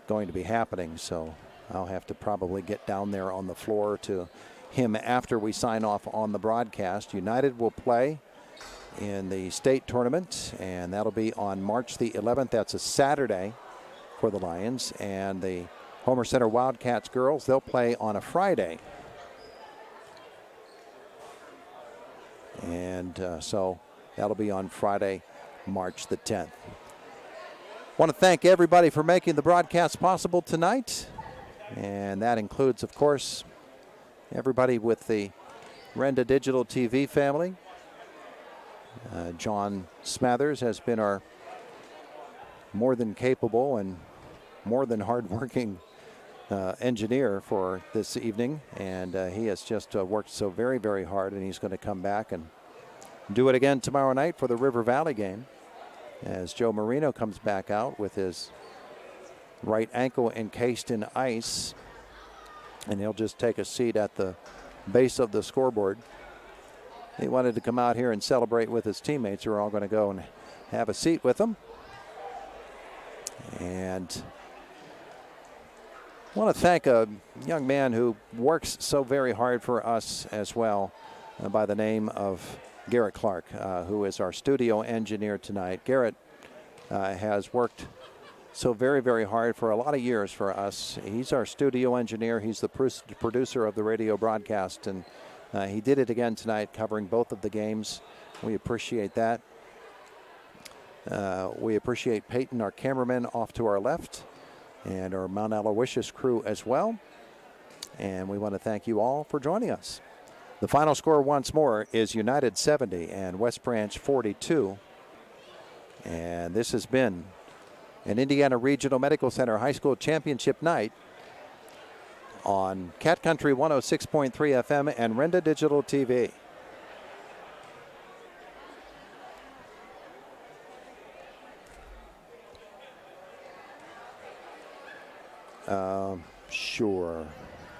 going to be happening. So I'll have to probably get down there on the floor to him after we sign off on the broadcast. United will play in the state tournament, and that'll be on March the 11th. That's a Saturday for the Lions. And the Homer Center Wildcats girls, they'll play on a Friday. And so that'll be on Friday, March the 10th. Want to thank everybody for making the broadcast possible tonight. And that includes, of course, everybody with the Renda Digital TV family. John Smathers has been our more than capable and more than hardworking engineer for this evening. And he has just worked so very, very hard, and he's going to come back and do it again tomorrow night for the River Valley game, as Joe Marino comes back out with his right ankle encased in ice, and he'll just take a seat at the base of the scoreboard. He wanted to come out here and celebrate with his teammates, who are all going to go and have a seat with him. And I want to thank a young man who works so very hard for us as well, by the name of Garrett Clark, who is our studio engineer tonight. Garrett has worked so very, very hard for a lot of years for us. He's our studio engineer. He's the producer of the radio broadcast, and he did it again tonight, covering both of the games. We appreciate that. We appreciate Peyton, our cameraman, off to our left, and our Mount Aloysius crew as well. And we want to thank you all for joining us. The final score once more is United 70 and West Branch 42. And this has been an Indiana Regional Medical Center High School Championship night on Cat Country 106.3 FM and Renda Digital TV. Sure.